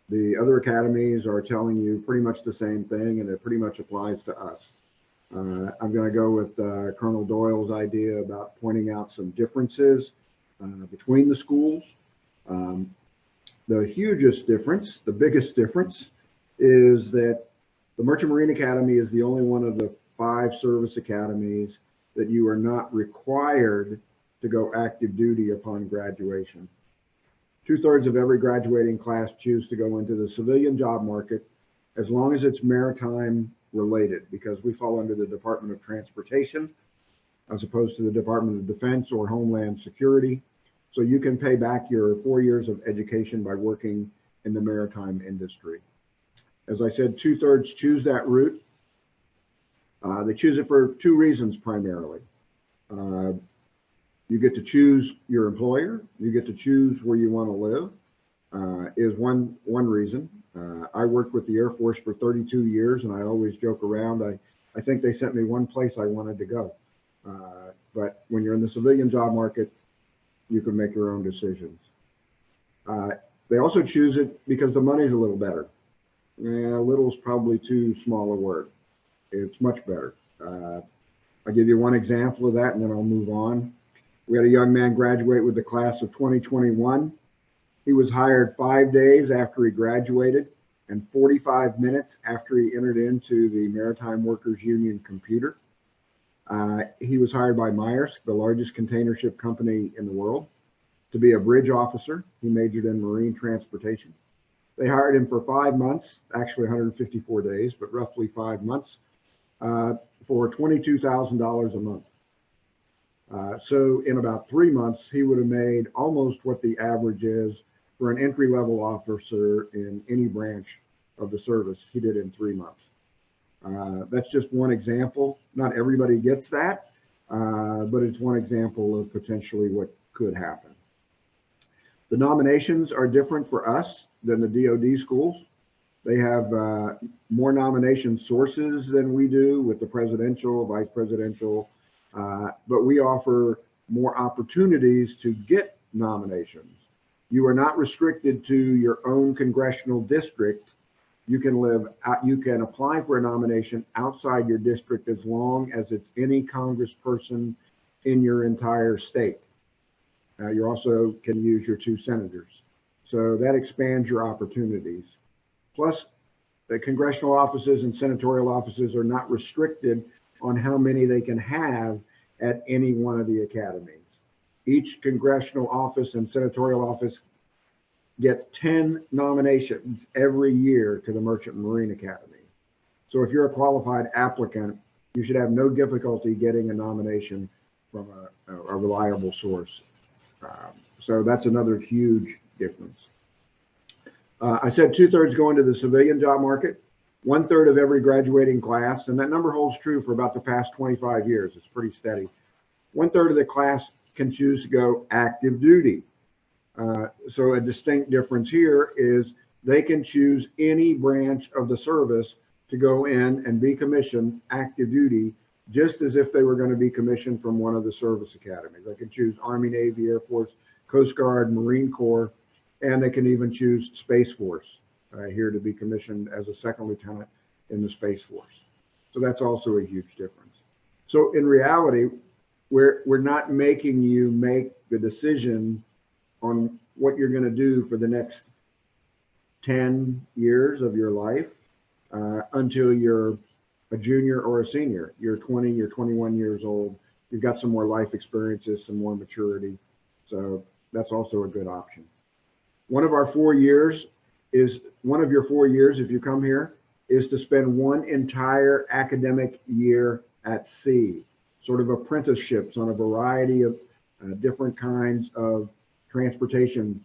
The other academies are telling you pretty much the same thing, and it pretty much applies to us. I'm going to go with Colonel Doyle's idea about pointing out some differences between the schools. The hugest difference, the biggest difference, is that the Merchant Marine Academy is the only one of the 5 service academies that you are not required to go active duty upon graduation. 2/3 of every graduating class choose to go into the civilian job market as long as it's maritime related, because we fall under the Department of Transportation as opposed to the Department of Defense or Homeland Security. So you can pay back your 4 years of education by working in the maritime industry. As I said, 2/3 choose that route. They choose it for 2 reasons primarily. You get to choose your employer. You get to choose where you want to live, is one reason. I worked with the Air Force for 32 years, and I always joke around. I think they sent me one place I wanted to go. But when you're in the civilian job market, you can make your own decisions. They also choose it because the money's a little better. Yeah, little is probably too small a word. It's much better. I'll give you one example of that, and then I'll move on. We had a young man graduate with the class of 2021. He was hired 5 days after he graduated and 45 minutes after he entered into the Maritime Workers Union computer. He was hired by Maersk, the largest container ship company in the world, to be a bridge officer. He majored in marine transportation. They hired him for 5 months, actually 154 days, but roughly 5 months, for $22,000 a month. So in about 3 months, he would have made almost what the average is for an entry-level officer in any branch of the service. He did in 3 months. That's just one example. Not everybody gets that, but it's one example of potentially what could happen. The nominations are different for us than the DoD schools. They have more nomination sources than we do with the presidential, vice presidential, but we offer more opportunities to get nominations. You are not restricted to your own congressional district. You can apply for a nomination outside your district as long as it's any congressperson in your entire state. You also can use your 2 senators So that expands your opportunities. Plus, the congressional offices and senatorial offices are not restricted on how many they can have at any one of the academies. Each congressional office and senatorial office get 10 nominations every year to the Merchant Marine Academy. So if you're a qualified applicant, you should have no difficulty getting a nomination from a reliable source. So that's another huge difference. I said 2/3 go into the civilian job market, 1/3 of every graduating class, and that number holds true for about the past 25 years. It's pretty steady. 1/3 of the class can choose to go active duty. So a distinct difference here is they can choose any branch of the service to go in and be commissioned active duty, just as if they were going to be commissioned from one of the service academies. They can choose Army, Navy, Air Force, Coast Guard, Marine Corps, and they can even choose Space Force here to be commissioned as a second lieutenant in the Space Force. So that's also a huge difference. So in reality, we're not making you make the decision on what you're going to do for the next 10 years of your life until you're a junior or a senior. You're 20, you're 21 years old. You've got some more life experiences, some more maturity. So that's also a good option. One of your 4 years, if you come here, is to spend one entire academic year at sea, sort of apprenticeships on a variety of different kinds of transportation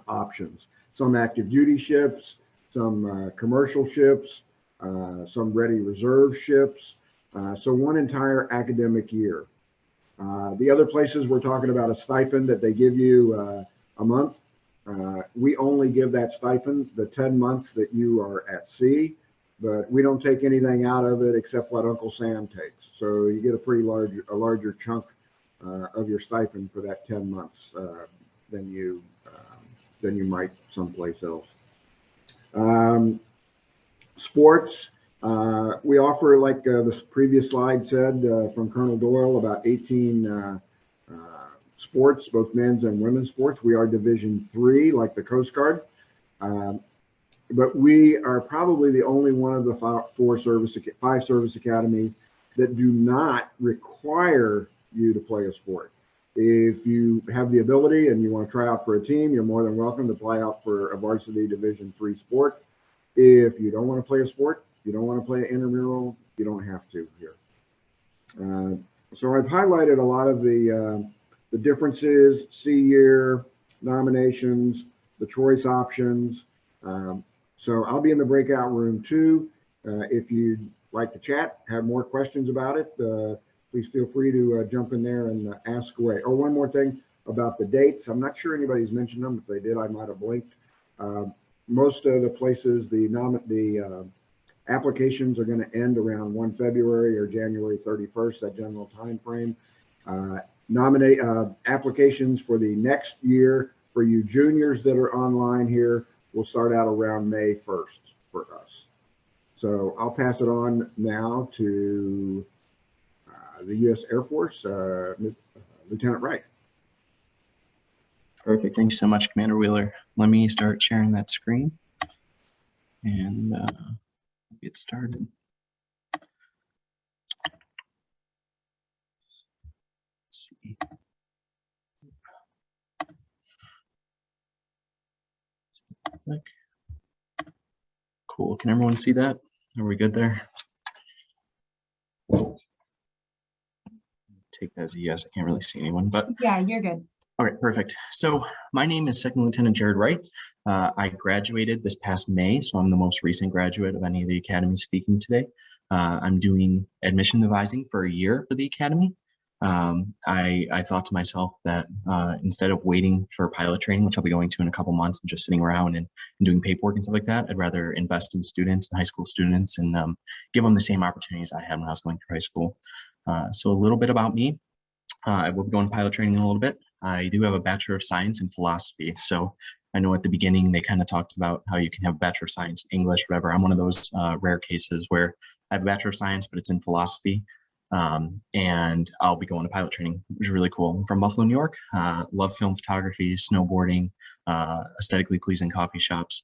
options. Some active duty ships, some commercial ships, some ready reserve ships. So one entire academic year. The other places we're talking about a stipend that they give you a month. We only give that stipend the 10 months that you are at sea, but we don't take anything out of it except what Uncle Sam takes. So you get a larger chunk of your stipend for that 10 months than you might someplace else. Sports, we offer, like the previous slide said from Colonel Doyle, about 18 sports, both men's and women's sports. We are Division III, like the Coast Guard. But we are probably the only one of the five service academies that do not require you to play a sport. If you have the ability and you want to try out for a team, you're more than welcome to play out for a varsity Division III sport. If you don't want to play a sport, you don't want to play an intramural, you don't have to here. So I've highlighted a lot of the differences, sea year, nominations, the choice options. So I'll be in the breakout room too. If you'd like to chat, have more questions about it, please feel free to jump in there and ask away. Oh, one more thing about the dates. I'm not sure anybody's mentioned them. If they did, I might have blinked. Most of the places, the applications are going to end around 1 February or January 31st, that general time frame. Applications for the next year for you juniors that are online here will start out around May 1st for us. So I'll pass it on now to the U.S. Air Force, Lieutenant Wright. Perfect. Thanks so much, Commander Wheeler. Let me start sharing that screen and get started. Let's see. Cool. Can everyone see that? Are we good there? Take that as a yes. I can't really see anyone, but yeah, you're good. All right, perfect. So my name is Second Lieutenant Jared Wright. I graduated this past May, so I'm the most recent graduate of any of the academies speaking today. I'm doing admission advising for a year for the academy. I thought to myself that instead of waiting for pilot training, which I'll be going to in a couple months, and just sitting around and doing paperwork and stuff like that, I'd rather invest in students and high school students and give them the same opportunities I had when I was going through high school. So a little bit about me. I will be going to pilot training in a little bit. I do have a Bachelor of Science in Philosophy. So I know at the beginning they kind of talked about how you can have a Bachelor of Science, English, whatever. I'm one of those rare cases where I have a Bachelor of Science, but it's in philosophy. And I'll be going to pilot training, which is really cool. I'm from Buffalo, New York. Love film photography, snowboarding, aesthetically pleasing coffee shops.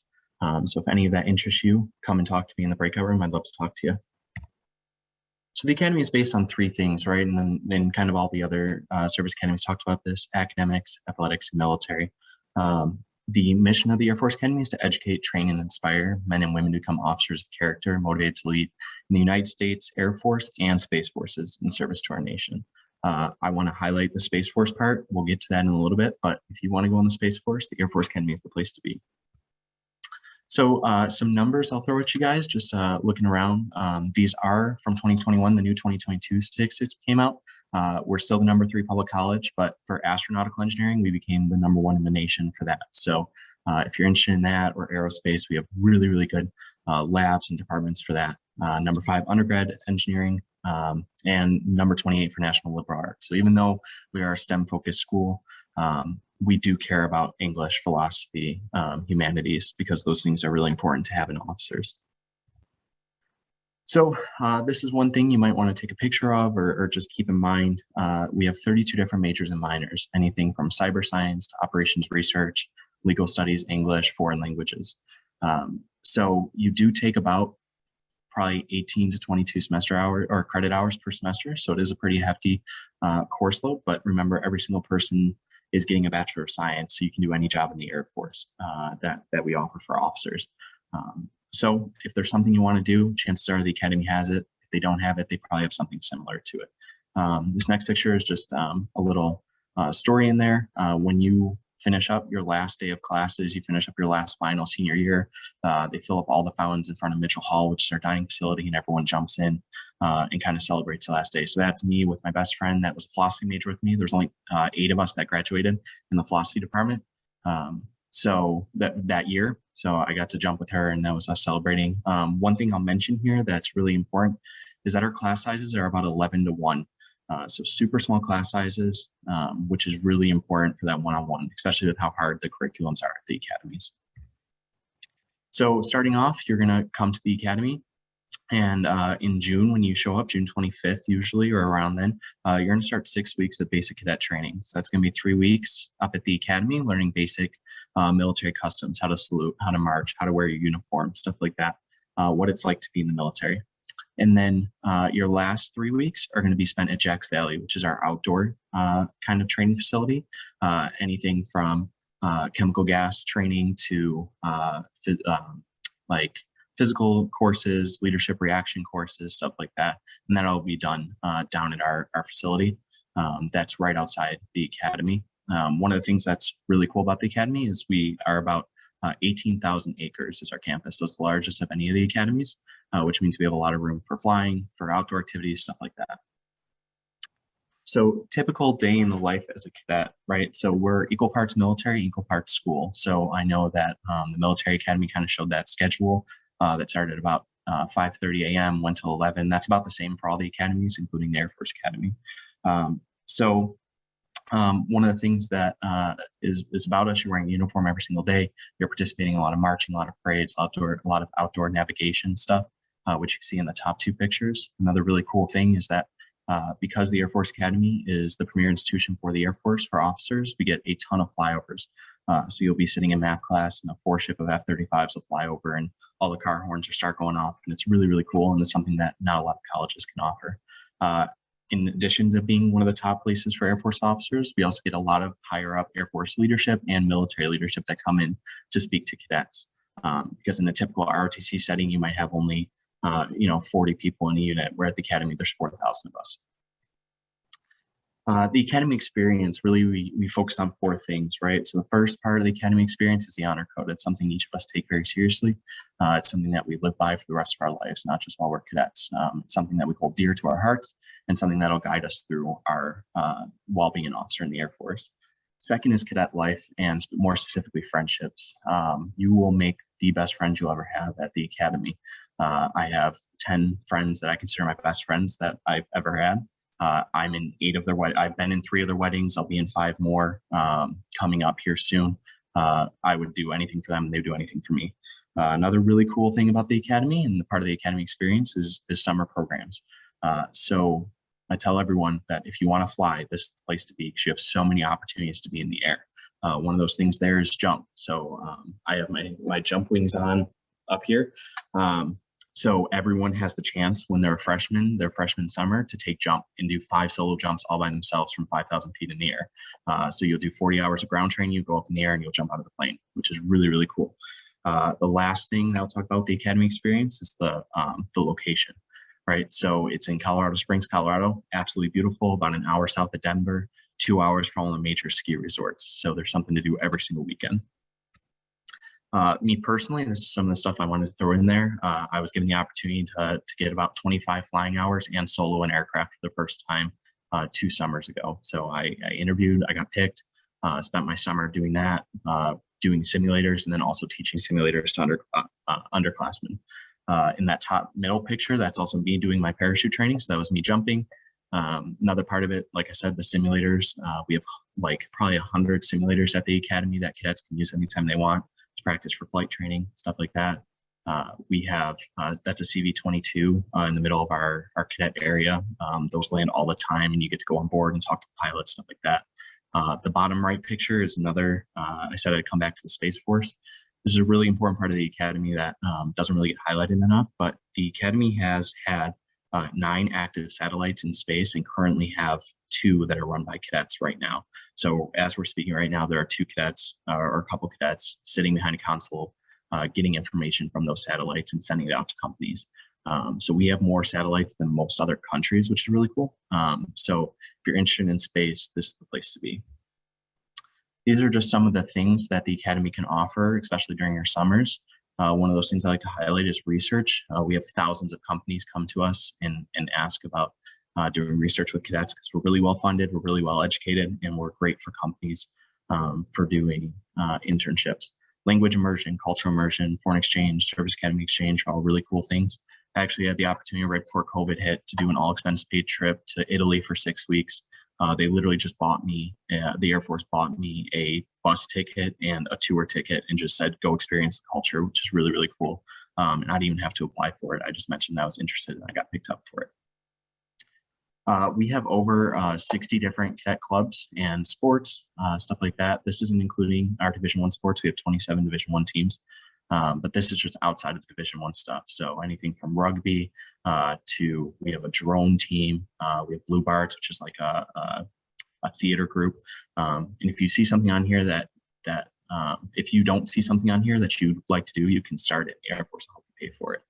So if any of that interests you, come and talk to me in the breakout room. I'd love to talk to you. So the Academy is based on 3 things, right? And then kind of all the other service academies talked about this: academics, athletics, and military. The mission of the Air Force Academy is to educate, train, and inspire men and women to become officers of character, motivated to lead in the United States Air Force and Space Forces in service to our nation. I want to highlight the Space Force part. We'll get to that in a little bit, but if you want to go in the Space Force, the Air Force Academy is the place to be. So some numbers I'll throw at you guys, just looking around. These are from 2021, the new 2022 statistics came out. We're still the #3 public college, but for astronautical engineering, we became the #1 in the nation for that. So if you're interested in that or aerospace, we have really, really good labs and departments for that. #5 undergrad engineering, and #28 for national liberal arts. So even though we are a STEM focused school, we do care about English, philosophy, humanities, because those things are really important to have in officers. So this is one thing you might want to take a picture of or just keep in mind. We have 32 different majors and minors, anything from cyber science to operations research, legal studies, English, foreign languages. So you do take about probably 18 to 22 semester hour or credit hours per semester. So it is a pretty hefty course load, but remember, every single person is getting a Bachelor of Science, so you can do any job in the Air Force that we offer for officers. So if there's something you want to do, chances are the Academy has it. If they don't have it, they probably have something similar to it. This next picture is just a little story in there. When you finish up your last day of classes, you finish up your last final senior year, they fill up all the fountains in front of Mitchell Hall, which is our dining facility, and everyone jumps in and kind of celebrates the last day. So that's me with my best friend that was a philosophy major with me. There's only 8 of us that graduated in the philosophy department. So that year, so I got to jump with her, and that was us celebrating. One thing I'll mention here that's really important is that our class sizes are about 11 to 1. So super small class sizes, which is really important for that one-on-one, especially with how hard the curriculums are at the academies. So starting off, you're going to come to the academy, and in June, when you show up, June 25th usually, or around then, you're going to start 6 weeks of basic cadet training. So that's going to be 3 weeks up at the academy, learning basic military customs, how to salute, how to march, how to wear your uniform, stuff like that, what it's like to be in the military. And then your last 3 weeks are going to be spent at Jacks Valley, which is our outdoor kind of training facility. Anything from chemical gas training to like physical courses, leadership reaction courses, stuff like that. And that'll be done down at our facility. That's right outside the academy. One of the things that's really cool about the academy is we are about 18,000 acres is our campus. So it's the largest of any of the academies, which means we have a lot of room for flying, for outdoor activities, stuff like that. So typical day in the life as a cadet, right? So we're equal parts military, equal parts school. So I know that the military academy kind of showed that schedule that started at about 5:30 a.m., went till 11. That's about the same for all the academies, including the Air Force Academy. One of the things that is about us, you're wearing a uniform every single day. You're participating in a lot of marching, a lot of parades, a lot of outdoor navigation stuff, which you see in the top 2 pictures. Another really cool thing is that because the Air Force Academy is the premier institution for the Air Force for officers, we get a ton of flyovers. So you'll be sitting in math class and a 4-ship of F-35s will fly over and all the car horns will start going off. And it's really, really cool. And it's something that not a lot of colleges can offer. In addition to being one of the top places for Air Force officers, we also get a lot of higher up Air Force leadership and military leadership that come in to speak to cadets. Because in a typical ROTC setting, you might have only 40 people in a unit, where at the academy, there's 4,000 of us. The academy experience, really, we focus on 4 things, right? So the first part of the academy experience is the honor code. It's something each of us take very seriously. It's something that we live by for the rest of our lives, not just while we're cadets. It's something that we hold dear to our hearts and something that'll guide us through our while being an officer in the Air Force. Second is cadet life, and more specifically friendships. You will make the best friends you'll ever have at the academy. I have 10 friends that I consider my best friends that I've ever had. I'm in 8 of their I've been in 3 of their weddings. I'll be in 5 more coming up here soon. I would do anything for them, and they would do anything for me. Another really cool thing about the academy and the part of the academy experience is summer programs. So I tell everyone that if you want to fly, this is the place to be because you have so many opportunities to be in the air. One of those things there is jump. So I have my jump wings on up here. So everyone has the chance when they're a freshman, their freshman summer, to take jump and do 5 solo jumps all by themselves from 5,000 feet in the air. So you'll do 40 hours of ground training, you go up in the air and you'll jump out of the plane, which is really, really cool. The last thing that I'll talk about with the Academy experience is the location, right? So it's in Colorado Springs, Colorado, absolutely beautiful, about an hour south of Denver, 2 hours from all the major ski resorts. So there's something to do every single weekend. Me personally, this is some of the stuff I wanted to throw in there. I was given the opportunity to get about 25 flying hours and solo an aircraft for the first time 2 summers ago. So I interviewed, I got picked, spent my summer doing that, doing simulators, and then also teaching simulators to underclassmen. In that top middle picture, that's also me doing my parachute training. So that was me jumping. Another part of it, like I said, the simulators, we have like probably 100 simulators at the Academy that cadets can use anytime they want to practice for flight training, stuff like that. We have, that's a CV-22 in the middle of our cadet area. Those land all the time and you get to go on board and talk to the pilots, stuff like that. The bottom right picture is another, I said I'd come back to the Space Force. This is a really important part of the Academy that doesn't really get highlighted enough, but the Academy has had 9 active satellites in space and currently have 2 that are run by cadets right now. So as we're speaking right now, there are 2 cadets or a couple cadets sitting behind a console, getting information from those satellites and sending it out to companies. So we have more satellites than most other countries, which is really cool. So if you're interested in space, this is the place to be. These are just some of the things that the Academy can offer, especially during your summers. One of those things I like to highlight is research. We have thousands of companies come to us and ask about doing research with cadets because we're really well funded, we're really well educated, and we're great for companies for doing internships. Language immersion, cultural immersion, foreign exchange, service academy exchange are all really cool things. I actually had the opportunity right before COVID hit to do an all expense paid trip to Italy for 6 weeks. They literally just bought me, the Air Force bought me a bus ticket and a tour ticket and just said, go experience the culture, which is really, really cool. And I didn't even have to apply for it. I just mentioned I was interested and I got picked up for it. We have over 60 different cadet clubs and sports, stuff like that. This isn't including our Division I sports. We have 27 Division I teams, but this is just outside of the Division I stuff. So anything from rugby to we have a drone team. We have Blue Bards, which is like a theater group. And if you see something on here that if you don't see something on here that you'd like to do, you can start it. The Air Force will help you pay for it.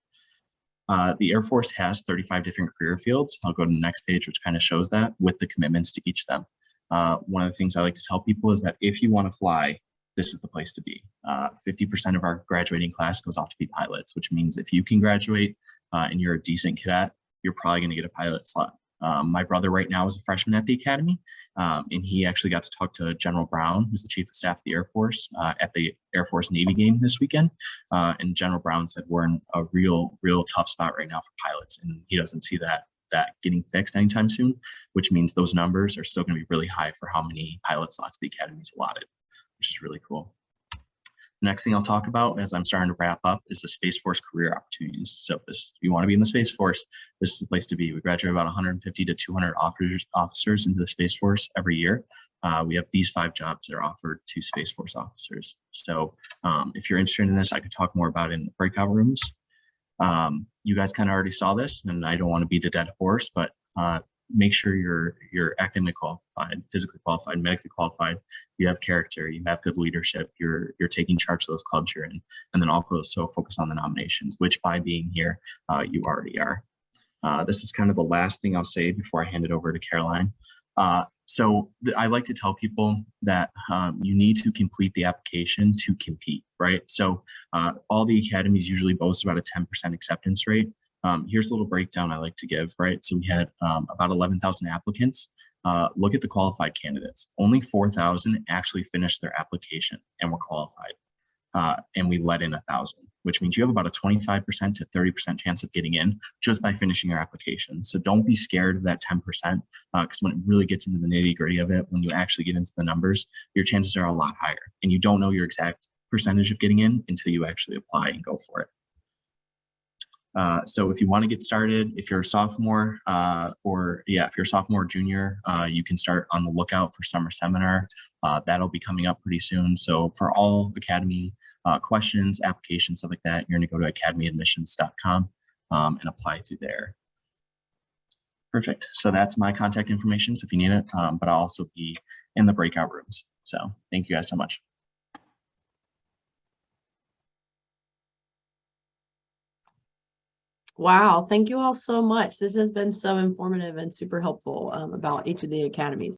The Air Force has 35 different career fields. I'll go to the next page, which kind of shows that with the commitments to each of them. One of the things I like to tell people is that if you want to fly, this is the place to be. 50% of our graduating class goes off to be pilots, which means if you can graduate and you're a decent cadet, you're probably going to get a pilot slot. My brother right now is a freshman at the Academy, and he actually got to talk to General Brown, who's the Chief of Staff of the Air Force, at the Air Force Navy game this weekend. And General Brown said we're in a real tough spot right now for pilots, and he doesn't see that getting fixed anytime soon, which means those numbers are still going to be really high for how many pilot slots the Academy's allotted, which is really cool. The next thing I'll talk about as I'm starting to wrap up is the Space Force career opportunities. So if you want to be in the Space Force, this is the place to be. We graduate about 150 to 200 officers into the Space Force every year. We have these 5 jobs that are offered to Space Force officers. So if you're interested in this, I could talk more about it in the breakout rooms. You guys kind of already saw this, and I don't want to beat a dead horse, but make sure you're academically qualified, physically qualified, medically qualified. You have character, you have good leadership, you're taking charge of those clubs you're in, and then also focus on the nominations, which by being here, you already are. This is kind of the last thing I'll say before I hand it over to Caroline. So I like to tell people that you need to complete the application to compete, right? So all the academies usually boast about a 10% acceptance rate. Here's a little breakdown I like to give, right? So we had about 11,000 applicants. Look at the qualified candidates. Only 4,000 actually finished their application and were qualified. And we let in 1,000, which means you have about a 25% to 30% chance of getting in just by finishing your application. So don't be scared of that 10%, because when it really gets into the nitty-gritty of it, when you actually get into the numbers, your chances are a lot higher. And you don't know your exact percentage of getting in until you actually apply and go for it. So if you want to get started, if you're a sophomore if you're a sophomore or junior, you can start on the lookout for summer seminar. That'll be coming up pretty soon. So for all Academy questions, applications, stuff like that, you're going to go to academyadmissions.com and apply through there. Perfect. So that's my contact information. So if you need it, but I'll also be in the breakout rooms. So thank you guys so much. Wow, thank you all so much. This has been so informative and super helpful about each of the academies.